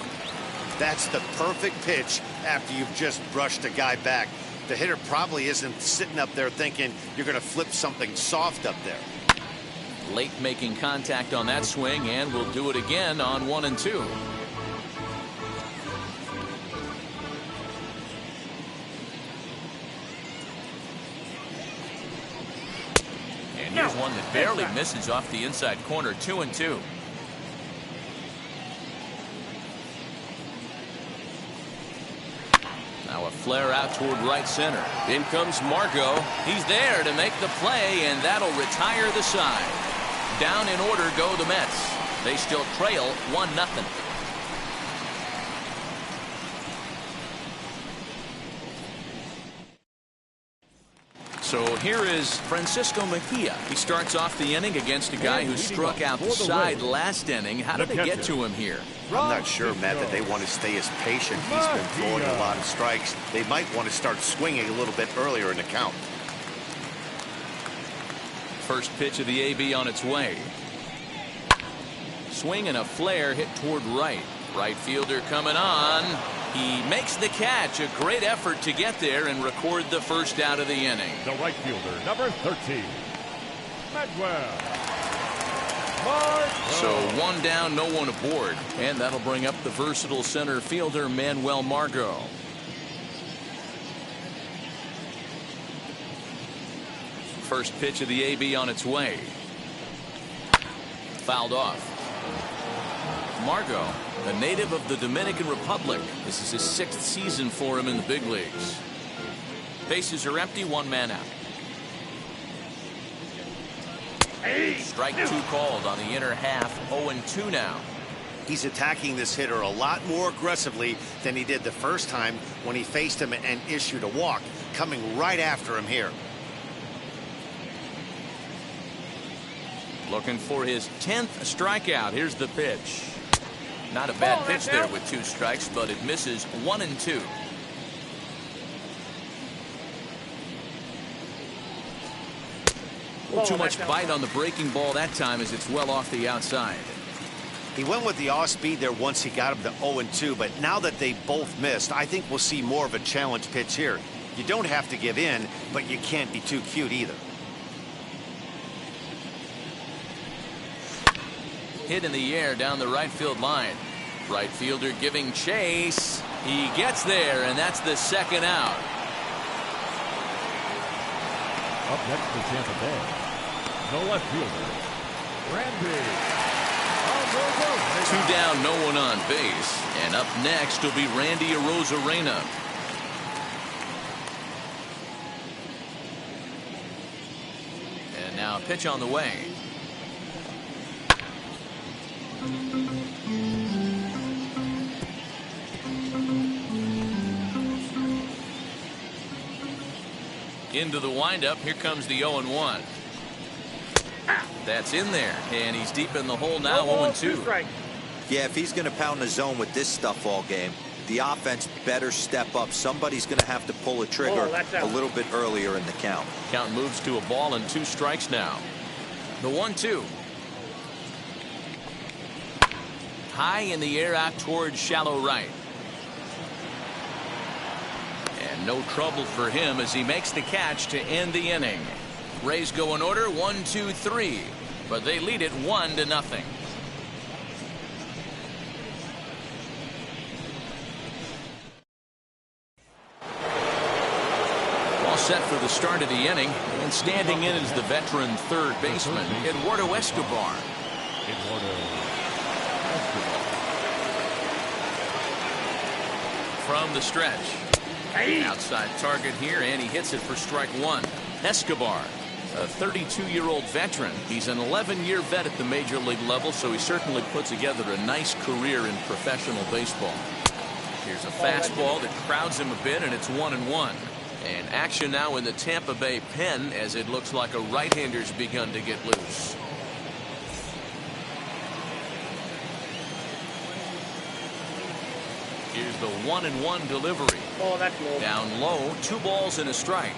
That's the perfect pitch after you've just brushed a guy back. The hitter probably isn't sitting up there thinking you're going to flip something soft up there. Late making contact on that swing, and we'll do it again on 1-2. And here's one that barely misses off the inside corner, 2-2. Now a flare out toward right center. In comes Margot. He's there to make the play, and that'll retire the side. Down in order go the Mets. They still trail 1-0. So here is Francisco Mejia. He starts off the inning against a guy who struck out the side last inning. How did they get to him here? I'm not sure, Matt, that they want to stay as patient. He's been throwing a lot of strikes. They might want to start swinging a little bit earlier in the count. First pitch of the AB on its way. Swing and a flare hit toward right. Right fielder coming on. He makes the catch. A great effort to get there and record the first out of the inning. The right fielder, number 13, Manuel. So 1 down, no one aboard. And that'll bring up the versatile center fielder, Manuel Margot. First pitch of the AB on its way. Fouled off. Margot, a native of the Dominican Republic. This is his 6th season for him in the big leagues. Bases are empty, 1 man out. Strike 2 called on the inner half, 0-2 now. He's attacking this hitter a lot more aggressively than he did the first time when he faced him and issued a walk, coming right after him here. Looking for his 10th strikeout. Here's the pitch. Not a bad pitch there with 2 strikes, but it misses 1-2. Too much bite on the breaking ball that time as it's well off the outside. He went with the off speed there once he got him to 0-2, but now that they both missed, I think we'll see more of a challenge pitch here. You don't have to give in, but you can't be too cute either. Hit in the air down the right field line. Right fielder giving chase. He gets there, and that's the 2nd out. Up next for Tampa Bay, the left fielder, Randy. 2 down, no one on base. And up next will be Randy Arozarena. And now a pitch on the way. Into the windup. Here comes the 0-1. That's in there, and he's deep in the hole now. 0-2. Yeah, if he's going to pound the zone with this stuff all game, the offense better step up. Somebody's going to have to pull a trigger a little bit earlier in the count. Count moves to a ball and 2 strikes now. The 1-2. High in the air out towards shallow right. And no trouble for him as he makes the catch to end the inning. Rays go in order 1-2-3, but they lead it 1-0. All set for the start of the inning, and standing in is the veteran third baseman Eduardo Escobar. From the stretch. Outside target here, and he hits it for strike 1. Escobar, a 32-year-old veteran. He's an 11-year vet at the major league level, so he certainly put together a nice career in professional baseball. Here's a fastball that crowds him a bit, and it's 1-1. And action now in the Tampa Bay pen, as it looks like a right-hander's begun to get loose. Here's the 1-1 delivery. Oh, that's low. Down low, 2 balls and a strike.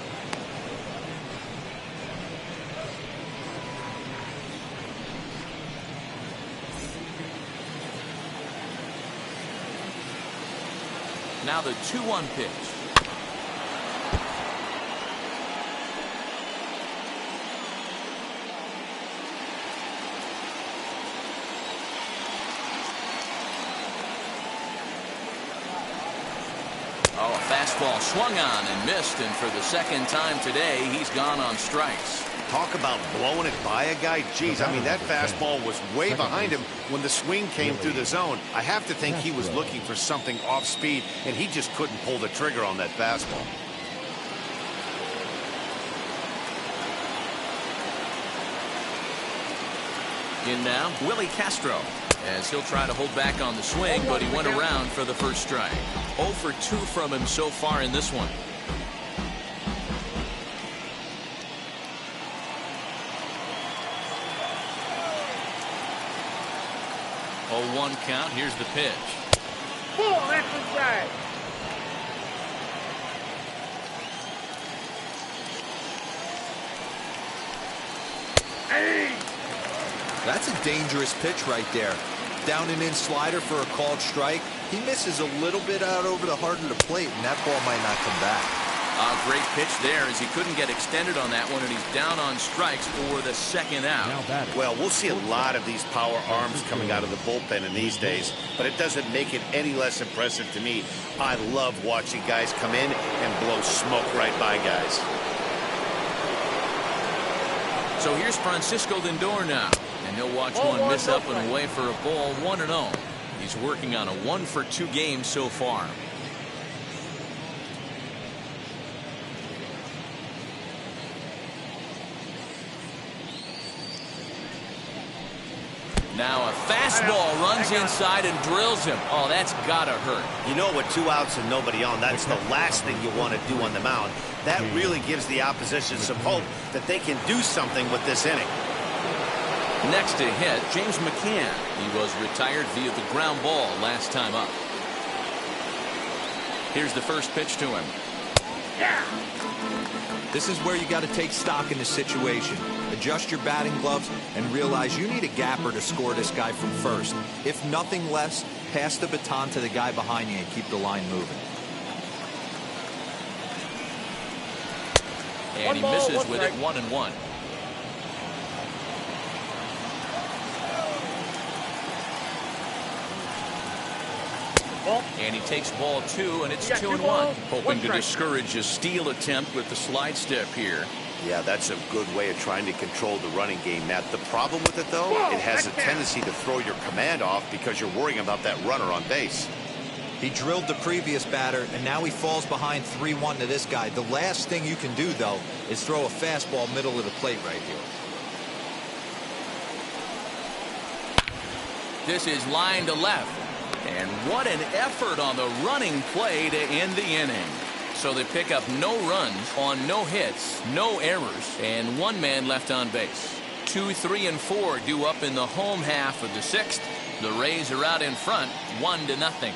Now the 2-1 pitch. Oh, a fastball swung on and missed, and for the second time today, he's gone on strikes. Talk about blowing it by a guy. Geez, I mean, that fastball was way behind him when the swing came through the zone. I have to think he was looking for something off speed, and he just couldn't pull the trigger on that fastball. In now, Willie Castro, as he'll try to hold back on the swing, but he went around for the first strike. 0 for 2 from him so far in this one. 0-1 count. Here's the pitch. Oh, that's inside. That's a dangerous pitch right there. Down and in slider for a called strike. He misses a little bit out over the heart of the plate, and that ball might not come back. A great pitch there, as he couldn't get extended on that one, and he's down on strikes for the second out. Well, we'll see a lot of these power arms coming out of the bullpen in these days, but it doesn't make it any less impressive to me. I love watching guys come in and blow smoke right by guys. So here's Francisco Lindor now, and he'll watch one miss up and away for a ball. 1-0. He's working on a 1 for 2 game so far. Now a fastball runs inside and drills him. Oh, that's gotta hurt. You know, with 2 outs and nobody on, that's the last thing you want to do on the mound. That really gives the opposition some hope that they can do something with this inning. Next to hit, James McCann. He was retired via the ground ball last time up. Here's the first pitch to him. This is where you got to take stock in the situation. Adjust your batting gloves and realize you need a gapper to score this guy from first. If nothing less, pass the baton to the guy behind you and keep the line moving. And he misses with it. 1-1. And he takes ball 2, and it's 2-1. Hoping to discourage a steal attempt with the slide step here. Yeah, that's a good way of trying to control the running game, Matt. The problem with it, though, it has a tendency to throw your command off because you're worrying about that runner on base. He drilled the previous batter, and now he falls behind 3-1 to this guy. The last thing you can do, though, is throw a fastball middle of the plate right here. This is line to left. And what an effort on the running play to end the inning. So they pick up no runs on no hits, no errors, and one man left on base. 2, 3, and 4 due up in the home half of the 6th. The Rays are out in front, 1-0.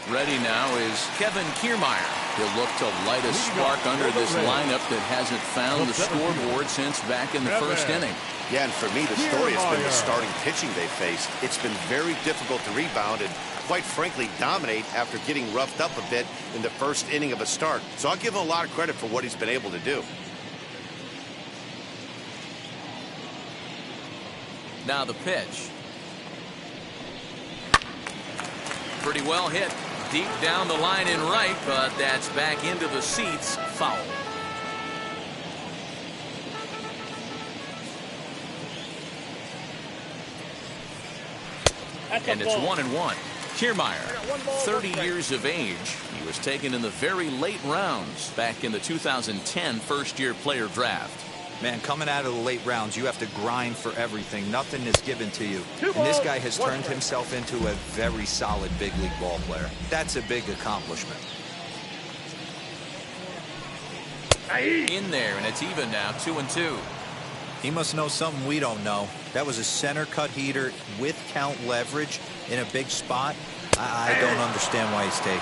Ready now is Kevin Kiermaier. He'll look to light a spark under this lineup that hasn't found the scoreboard since back in the first inning. Yeah, and for me, the story has been the starting pitching they faced. It's been very difficult to rebound and, quite frankly, dominate after getting roughed up a bit in the first inning of a start. So I'll give him a lot of credit for what he's been able to do. Now the pitch. Pretty well hit. Deep down the line in right, but that's back into the seats. Foul. And it's 1-1. Kiermaier, 30 years of age. He was taken in the very late rounds back in the 2010 first-year player draft. Man, coming out of the late rounds, you have to grind for everything. Nothing is given to you. And this guy has turned himself into a very solid big league ball player. That's a big accomplishment. In there, and it's even now, 2-2. He must know something we don't know. That was a center cut heater with count leverage in a big spot. I don't understand why he's taking.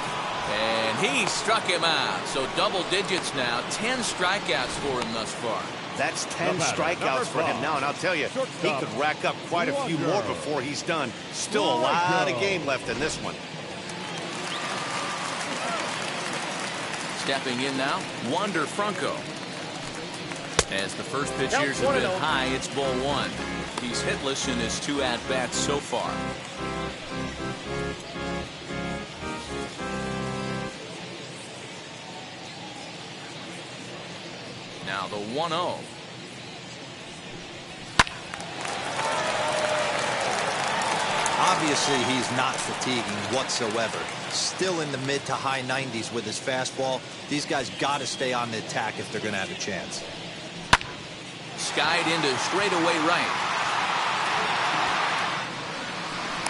And he struck him out. So double digits now. 10 strikeouts for him thus far. That's 10 strikeouts for him now, and I'll tell you, he could rack up quite a few more before he's done. Still a lot of game left in this one. Stepping in now, Wander Franco. As the first pitch here's a bit high, it's ball 1. He's hitless in his 2 at-bats so far. Now the 1-0. Obviously, he's not fatiguing whatsoever. Still in the mid to high 90s with his fastball. These guys got to stay on the attack if they're going to have a chance. Skied into straightaway right.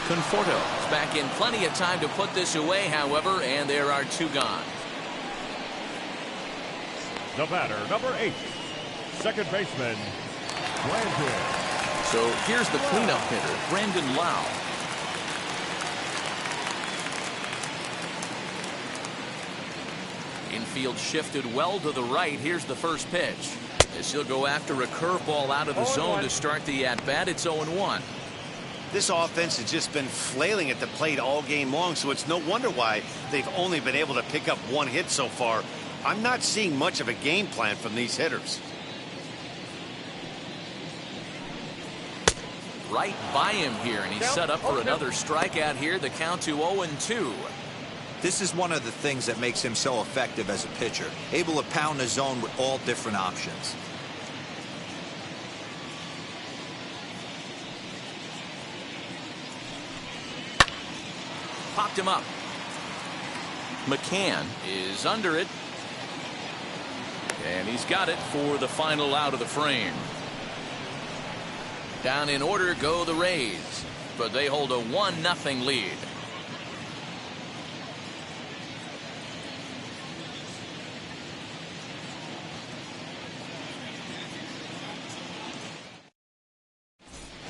Conforto is back in plenty of time to put this away, however, and there are 2 gone. The batter, number 8, second baseman, Brandon. So here's the cleanup hitter, Brandon Lowe. Infield shifted well to the right. Here's the first pitch. As he'll go after a curveball out of the zone to start the at-bat. It's 0-1. This offense has just been flailing at the plate all game long, so it's no wonder why they've only been able to pick up 1 hit so far. I'm not seeing much of a game plan from these hitters. Right by him here, and he's set up for another strikeout here. The count to 0-2. This is one of the things that makes him so effective as a pitcher, able to pound the zone with all different options. Popped him up. McCann is under it. And he's got it for the final out of the frame. Down in order go the Rays, but they hold a 1-0 lead.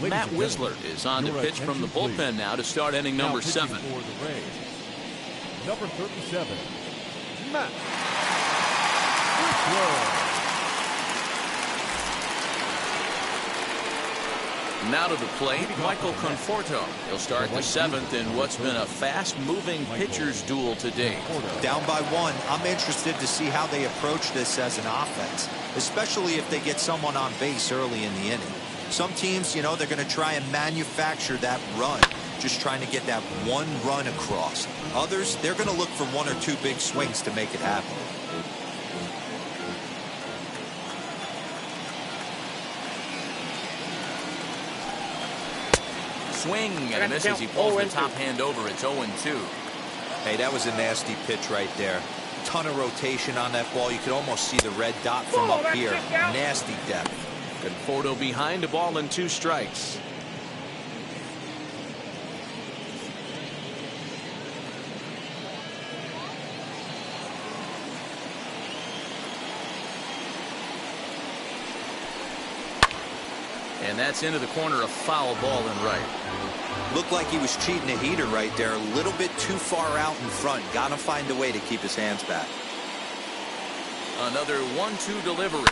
Matt Wisler is on to pitch from the bullpen now to start inning number 7. For the Rays, number 37, Matt Wisler. Now to the plate, Michael Conforto. He'll start the 7th in what's been a fast-moving pitcher's duel to date. Down by 1, I'm interested to see how they approach this as an offense, especially if they get someone on base early in the inning. Some teams, you know, they're going to try and manufacture that run, just trying to get that 1 run across. Others, they're going to look for 1 or 2 big swings to make it happen. Swing and a miss as he pulls the top hand over. It's 0-2. Hey, that was a nasty pitch right there. Ton of rotation on that ball. You could almost see the red dot from up here. Nasty depth. Conforto behind, a ball and 2 strikes. And that's into the corner, a foul ball and right. Looked like he was cheating a heater right there. A little bit too far out in front. Got to find a way to keep his hands back. Another 1-2 delivery.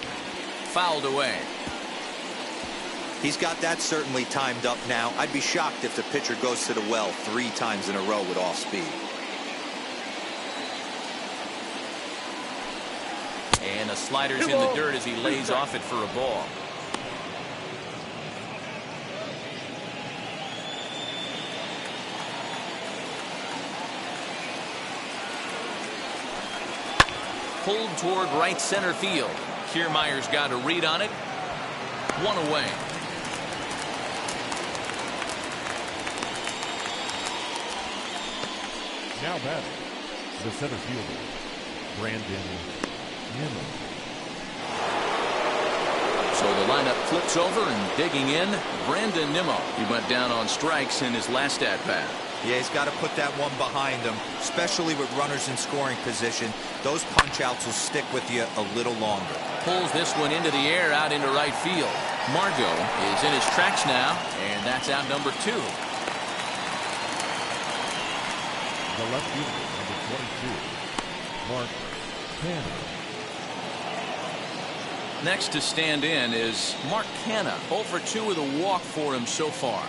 Fouled away. He's got that certainly timed up now. I'd be shocked if the pitcher goes to the well 3 times in a row with off speed. And a slider's in the dirt as he lays off it for a ball. Pulled toward right center field. Kiermaier's got a read on it. 1 away. Now batting, the center fielder, Brandon Nimmo. So the lineup flips over and digging in, Brandon Nimmo. He went down on strikes in his last at-bat. Yeah, he's got to put that one behind him, especially with runners in scoring position. Those punch-outs will stick with you a little longer. Pulls this one into the air out into right field. Margot is in his tracks now, and that's out number 2. The left fielder, number 22, Mark Canha. Next to stand in is Mark Canha. 0 for 2 with a walk for him so far.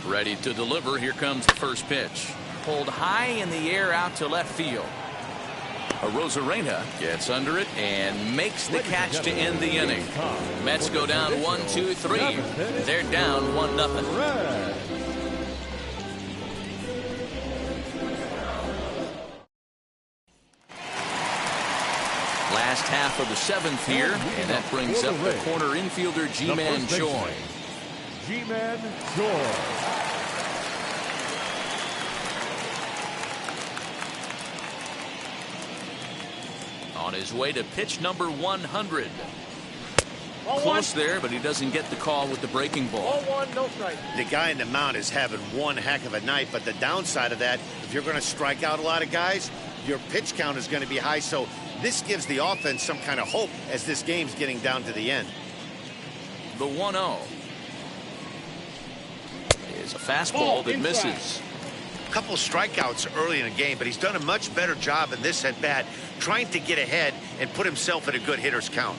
Ready to deliver. Here comes the first pitch. Pulled high in the air out to left field. Arozarena gets under it and makes the catch to end the inning. Mets go down 1-2-3. They're down 1-0. Last half of the 7th here, and that brings up the corner infielder Ji-Man Choi. Ji-Man Choi. On his way to pitch number 100. Close there, but he doesn't get the call with the breaking ball. 1-1, no strike. The guy in the mound is having one heck of a night, but the downside of that, if you're going to strike out a lot of guys, your pitch count is going to be high. So this gives the offense some kind of hope as this game's getting down to the end. The 1-0 is a fastball that misses. Couple strikeouts early in the game, but he's done a much better job in this at bat trying to get ahead and put himself at a good hitter's count.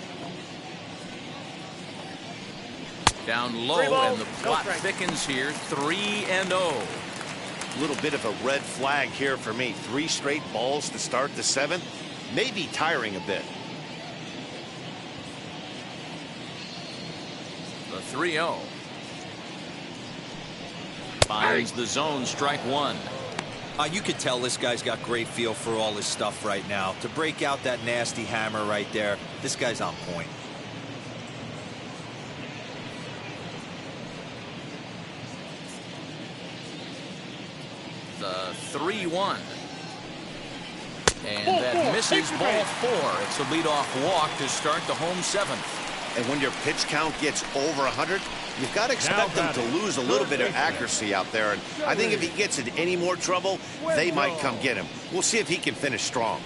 Down low, and the plot thickens here. 3-0. A little bit of a red flag here for me. 3 straight balls to start the 7th. Maybe tiring a bit. The 3-0. Finds the zone, strike 1. You could tell this guy's got great feel for all his stuff right now. To break out that nasty hammer right there, this guy's on point. The 3-1. And that misses ball 4. It's a leadoff walk to start the home 7th. And when your pitch count gets over 100, you've got to expect them to lose a little bit of accuracy out there. And I think if he gets in any more trouble, they might come get him. We'll see if he can finish strong.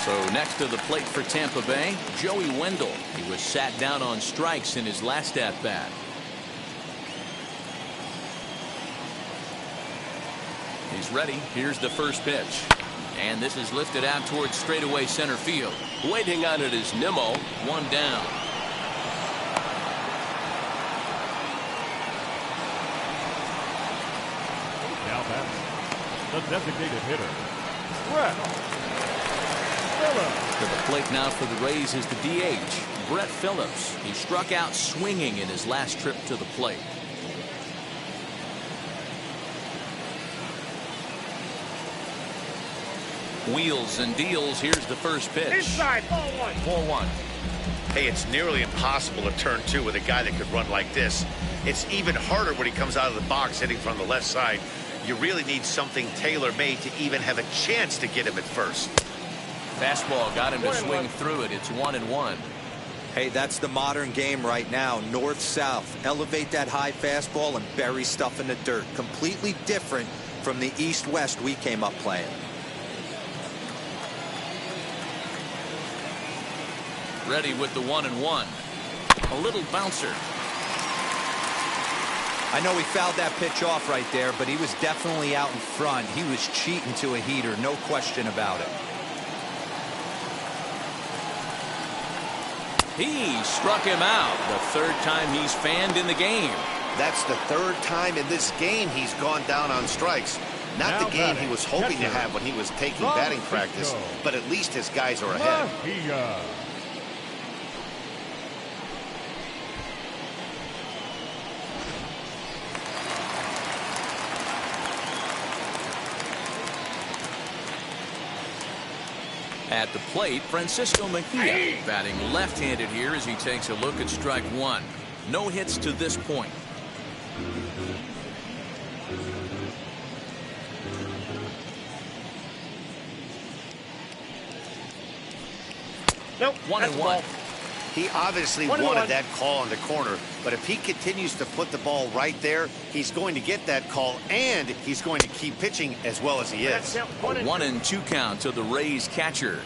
So next to the plate for Tampa Bay, Joey Wendell. He was sat down on strikes in his last at-bat. He's ready. Here's the first pitch. And this is lifted out towards straightaway center field. Waiting on it is Nimmo. 1 down. Now batting, the designated hitter, Brett Phillips. To the plate now for the Rays is the DH, Brett Phillips. He struck out swinging in his last trip to the plate. Wheels and deals. Here's the first pitch. Inside, ball 1. 4-1. Hey, it's nearly impossible to turn two with a guy that could run like this. It's even harder when he comes out of the box hitting from the left side. You really need something tailor-made to even have a chance to get him at first. Fastball got him to swing through it. It's 1-1. Hey, that's the modern game right now. North-south. Elevate that high fastball and bury stuff in the dirt. Completely different from the east-west we came up playing. Ready with the 1-1. A little bouncer. I know he fouled that pitch off right there, but he was definitely out in front. He was cheating to a heater, no question about it. He struck him out. The third time he's fanned in the game. That's the third time in this game he's gone down on strikes. Not Now the game batting, he was hoping to catcher, have when he was taking batting practice, but at least his guys are ahead. Mejia. At the plate, Francisco Mejia batting left-handed here as he takes a look at strike one. No hits to this point. Nope. 1-1. He obviously wanted that call on the corner, but if he continues to put the ball right there, he's going to get that call, and he's going to keep pitching as well as he is. A 1-2 count to the Rays catcher.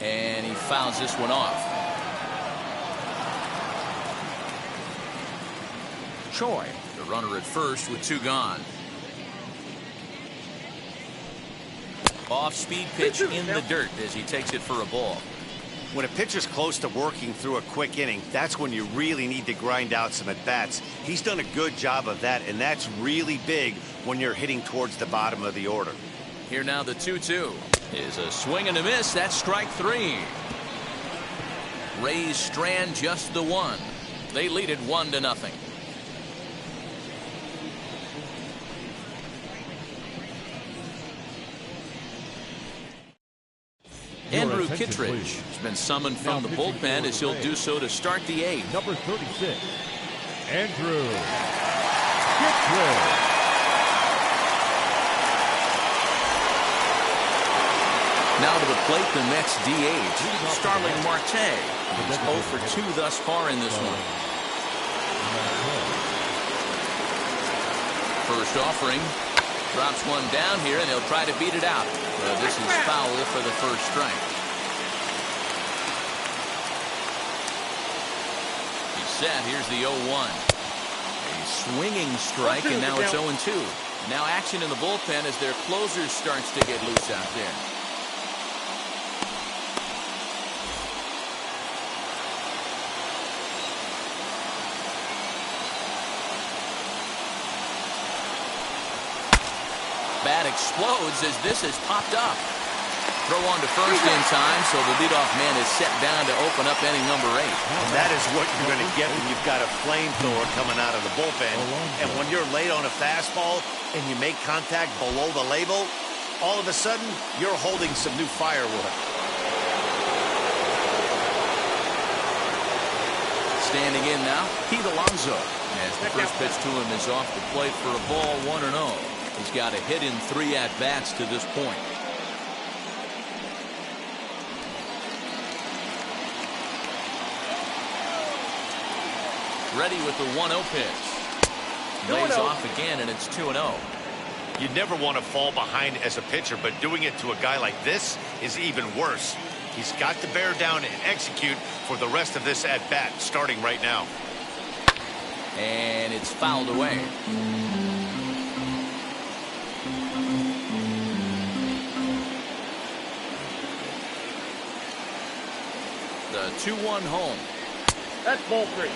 And he fouls this one off. Choi, the runner at first with two gone. Off-speed pitch in the dirt as he takes it for a ball. When a pitcher's close to working through a quick inning, that's when you really need to grind out some at-bats. He's done a good job of that, and that's really big when you're hitting towards the bottom of the order. Here now the 2-2 is a swing and a miss. That's strike three. Rays strand just the one. They lead it 1-0. Andrew Kittredge has been summoned from the bullpen as he'll do so to start the eighth. Number 36, Andrew Kittredge. Now to the plate, the Mets DH, Starling Marte. He's 0 for 2 thus far in this one. First offering. Drops one down here, and he'll try to beat it out. This is foul for the first strike. He's set. Here's the 0-1. A swinging strike, and now it's 0-2. Now action in the bullpen as their closer starts to get loose out there. Bat explodes as this has popped up. Throw on to first in time, so the leadoff man is set down to open up inning number 8. And that is what you're going to get when you've got a flamethrower coming out of the bullpen. And when you're late on a fastball and you make contact below the label, all of a sudden you're holding some new firewood. Standing in now, Pete Alonso, as the first pitch to him is off the plate for a ball, 1-0. He's got a hit in 3 at-bats to this point. Ready with the 1-0 pitch. Lays off again, and it's 2-0. You never want to fall behind as a pitcher, but doing it to a guy like this is even worse. He's got to bear down and execute for the rest of this at-bat, starting right now. And it's fouled away. The 2-1 home. That's ball 3.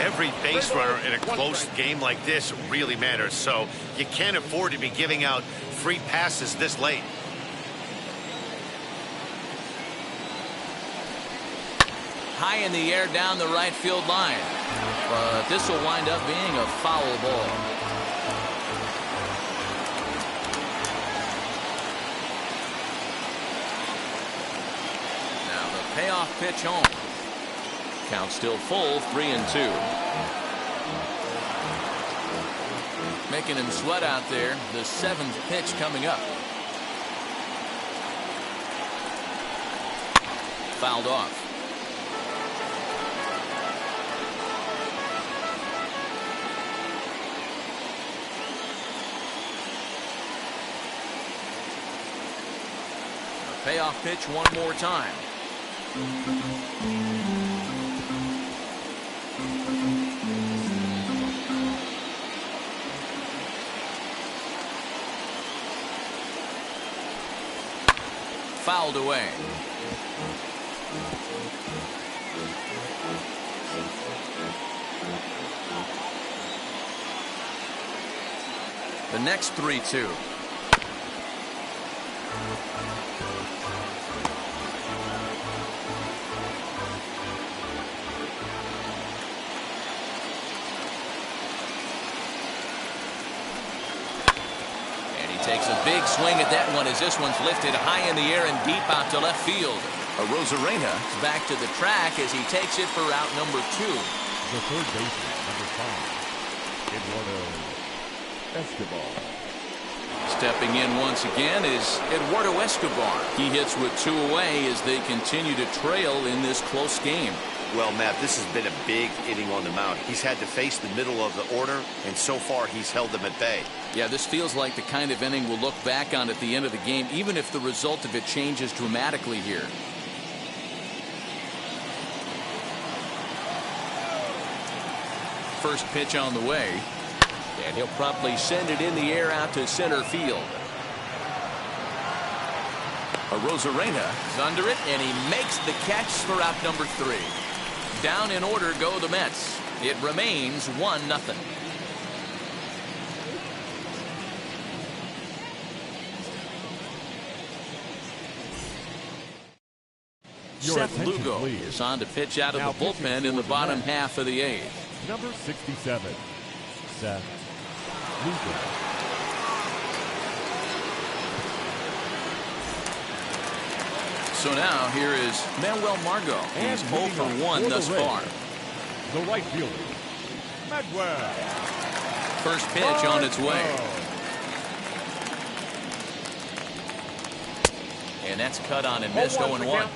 Every base runner in a close game like this really matters, so you can't afford to be giving out free passes this late. High in the air down the right field line. But this will wind up being a foul ball. Payoff pitch home. Count still full, 3-2. Making him sweat out there. The 7th pitch coming up. Fouled off. A payoff pitch one more time. Fouled away. The next 3-2. Takes a big swing at that one as this one's lifted high in the air and deep out to left field. Arozarena is back to the track as he takes it for out number 2. The third baseman, number 5, Eduardo Escobar. Stepping in once again is Eduardo Escobar. He hits with 2 away as they continue to trail in this close game. Well, Matt, this has been a big inning on the mound. He's had to face the middle of the order, and so far he's held them at bay. Yeah, this feels like the kind of inning we'll look back on at the end of the game, even if the result of it changes dramatically here. First pitch on the way, and he'll promptly send it in the air out to center field. Arozarena is under it, and he makes the catch for out number 3. Down in order go the Mets. It remains 1-0. Seth Lugo is on to pitch out of the bullpen in the bottom half of the 8th. Number 67, Seth Lugo. So now here is Manuel Margot. He's 0 for 1 thus far. The right fielder, Manuel. First pitch on its way. And that's cut on and missed. 0-1.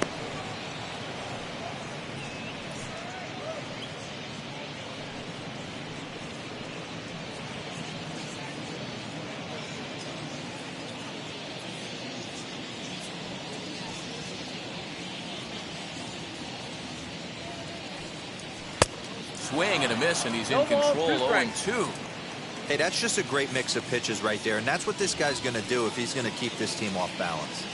Swing and a miss, and he's in control. 0-2. Hey, that's just a great mix of pitches right there, and that's what this guy's going to do if he's going to keep this team off balance.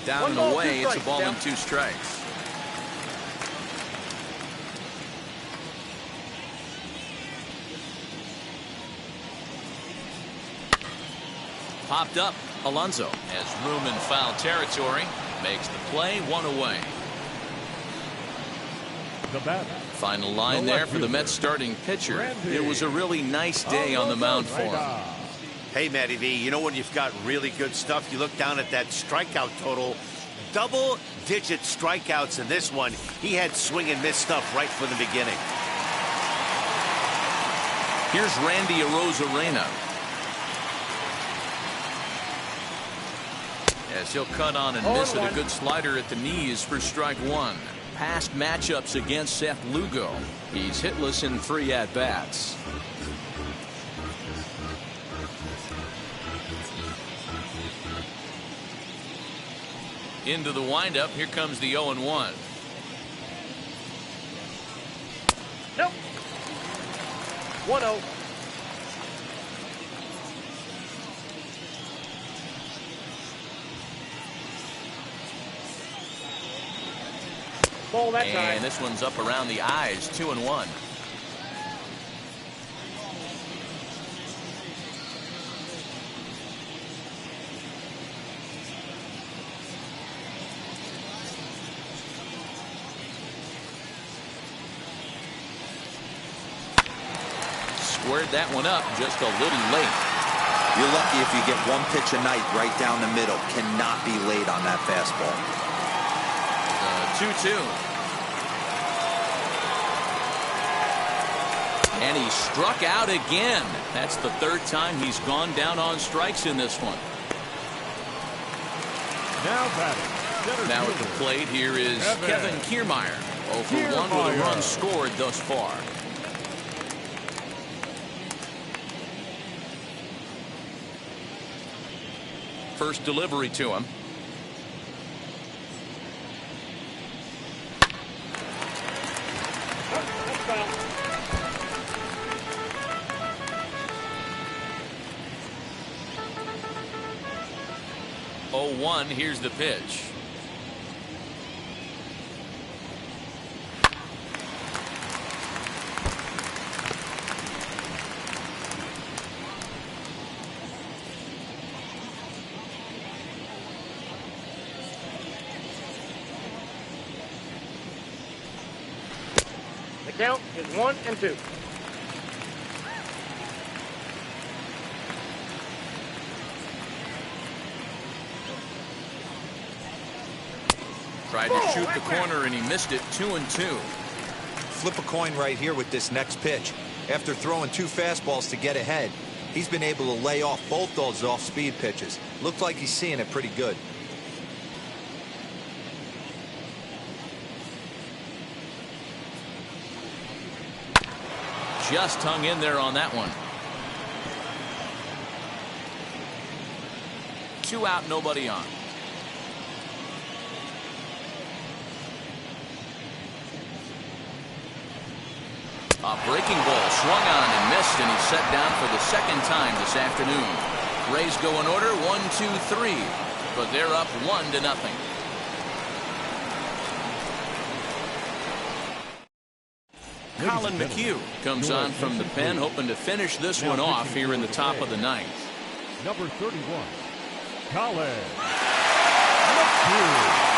Down and away, it's a ball and 2 strikes. Popped up. Alonso has room in foul territory. Makes the play. 1 away. The batter. Final line there for the Mets starting pitcher. It was a really nice day on the mound for him. Hey, Matty V, you know when you've got really good stuff, you look down at that strikeout total. Double-digit strikeouts in this one. He had swing and miss stuff right from the beginning. Here's Randy Arozarena. As he'll cut on and miss it, a good slider at the knees for strike 1. Past matchups against Seth Lugo. He's hitless in 3 at-bats. Into the windup. Here comes the 0-1. Nope. 1-0. Ball that time. And this one's up around the eyes. 2-1. Squared that one up just a little late. You're lucky if you get one pitch a night right down the middle. Cannot be late on that fastball. 2-2. And he struck out again. That's the third time he's gone down on strikes in this one. Now batting. Now at the plate here is Kevin Kiermaier. 0 for 1 with a run scored thus far. First delivery to him. Oh, 1. Here's the pitch. The count is 1-2. Tried to shoot the corner and he missed it. 2-2. Flip a coin right here with this next pitch. After throwing 2 fastballs to get ahead, he's been able to lay off both those off-speed pitches. Looks like he's seeing it pretty good. Just hung in there on that one. 2 out, nobody on. A breaking ball swung on and missed, and he's set down for the second time this afternoon. Rays go in order 1-2-3, but they're up 1-0. Colin McHugh comes on from the pen, hoping to finish this one off here in the top of the ninth. Number 31, Colin McHugh.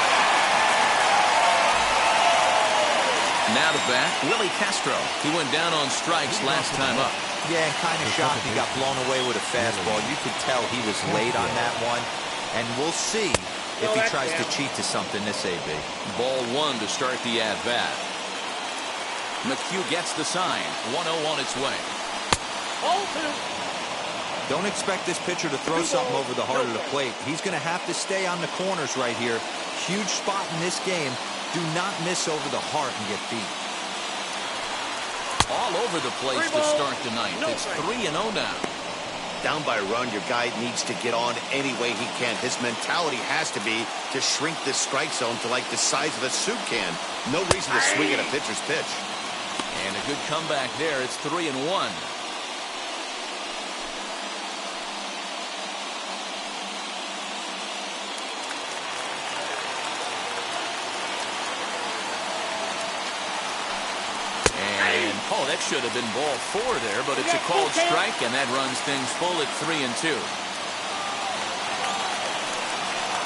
Now to bat, Willie Castro. He went down on strikes last time up. Yeah, and kind of shocked he got blown away with a fastball. You could tell he was late on that one. And we'll see if he tries to cheat to something this AB. Ball 1 to start the at-bat. McHugh gets the sign. 1-0 on its way. Don't expect this pitcher to throw something over the heart of the plate. He's going to have to stay on the corners right here. Huge spot in this game. Do not miss over the heart and get beat. All over the place to start the ninth. It's 3-0 now. Down by a run, your guy needs to get on any way he can. His mentality has to be to shrink this strike zone to like the size of a soup can. No reason to swing at a pitcher's pitch. And a good comeback there. It's 3-1. Oh, that should have been ball 4 there, but it's a called strike, and that runs things full at 3-2.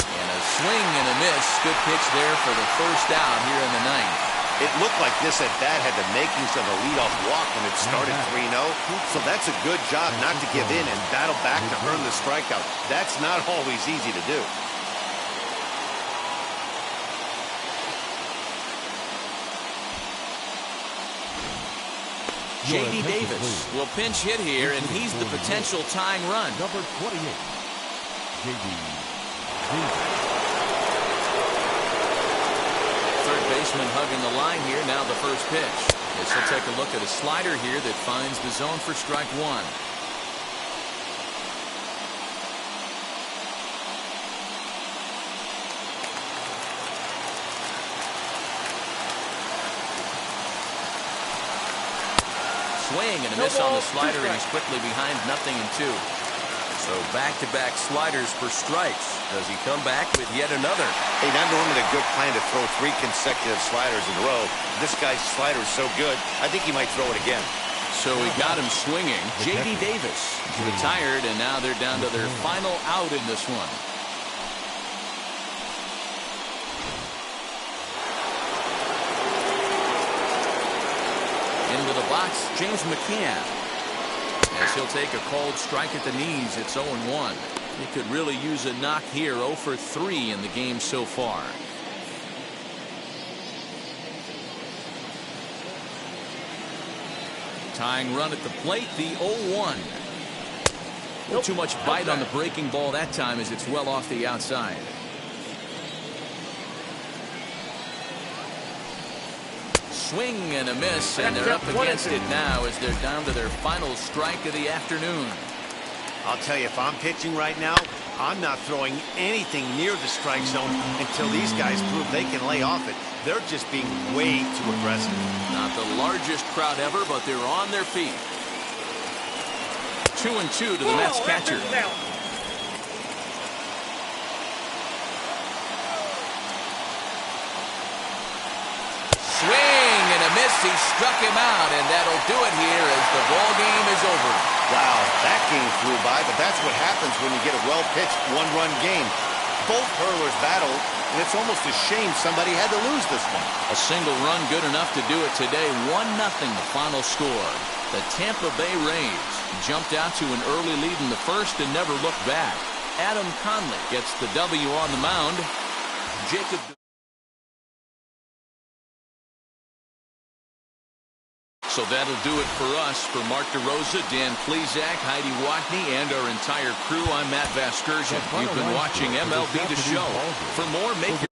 And a swing and a miss. Good pitch there for the first out here in the ninth. It looked like this at bat had the makings of a leadoff walk when it started 3-0. So that's a good job not to give in and battle back to earn the strikeout. That's not always easy to do. J.D. Davis will pinch hit here, and he's the potential tying run. Number 28, J.D. Davis. Third baseman hugging the line here. Now the first pitch. As he'll take a look at a slider here that finds the zone for strike 1. Swing and a miss on the slider, and he's quickly behind 0-2. So back-to-back sliders for strikes. Does he come back with yet another? Hey, not normally a good plan to throw 3 consecutive sliders in a row. This guy's slider is so good, I think he might throw it again. So he got him swinging. J.D. Davis retired, and now they're down to their final out in this one. Into the box, James McCann. As he'll take a called strike at the knees, it's 0-1. He could really use a knock here. 0 for 3 in the game so far. Tying run at the plate, the 0-1. Nope. Too much bite on the breaking ball that time as it's well off the outside. Swing and a miss, and they're up against it now as they're down to their final strike of the afternoon. I'll tell you, if I'm pitching right now, I'm not throwing anything near the strike zone until these guys prove they can lay off it. They're just being way too aggressive. Not the largest crowd ever, but they're on their feet. 2-2 to the Mets catcher. Swing and a miss. He struck him out, and that'll do it here as the ball game is over. Wow, that game flew by, but that's what happens when you get a well-pitched one-run game. Both hurlers battled, and it's almost a shame somebody had to lose this one. A single run good enough to do it today. 1-0 the final score. The Tampa Bay Rays jumped out to an early lead in the first and never looked back. Adam Conley gets the W on the mound. Jacob. So that'll do it for us. For Mark DeRosa, Dan Plesac, Heidi Watney, and our entire crew, I'm Matt Vasgersian. You've been watching MLB The Show. For more, make your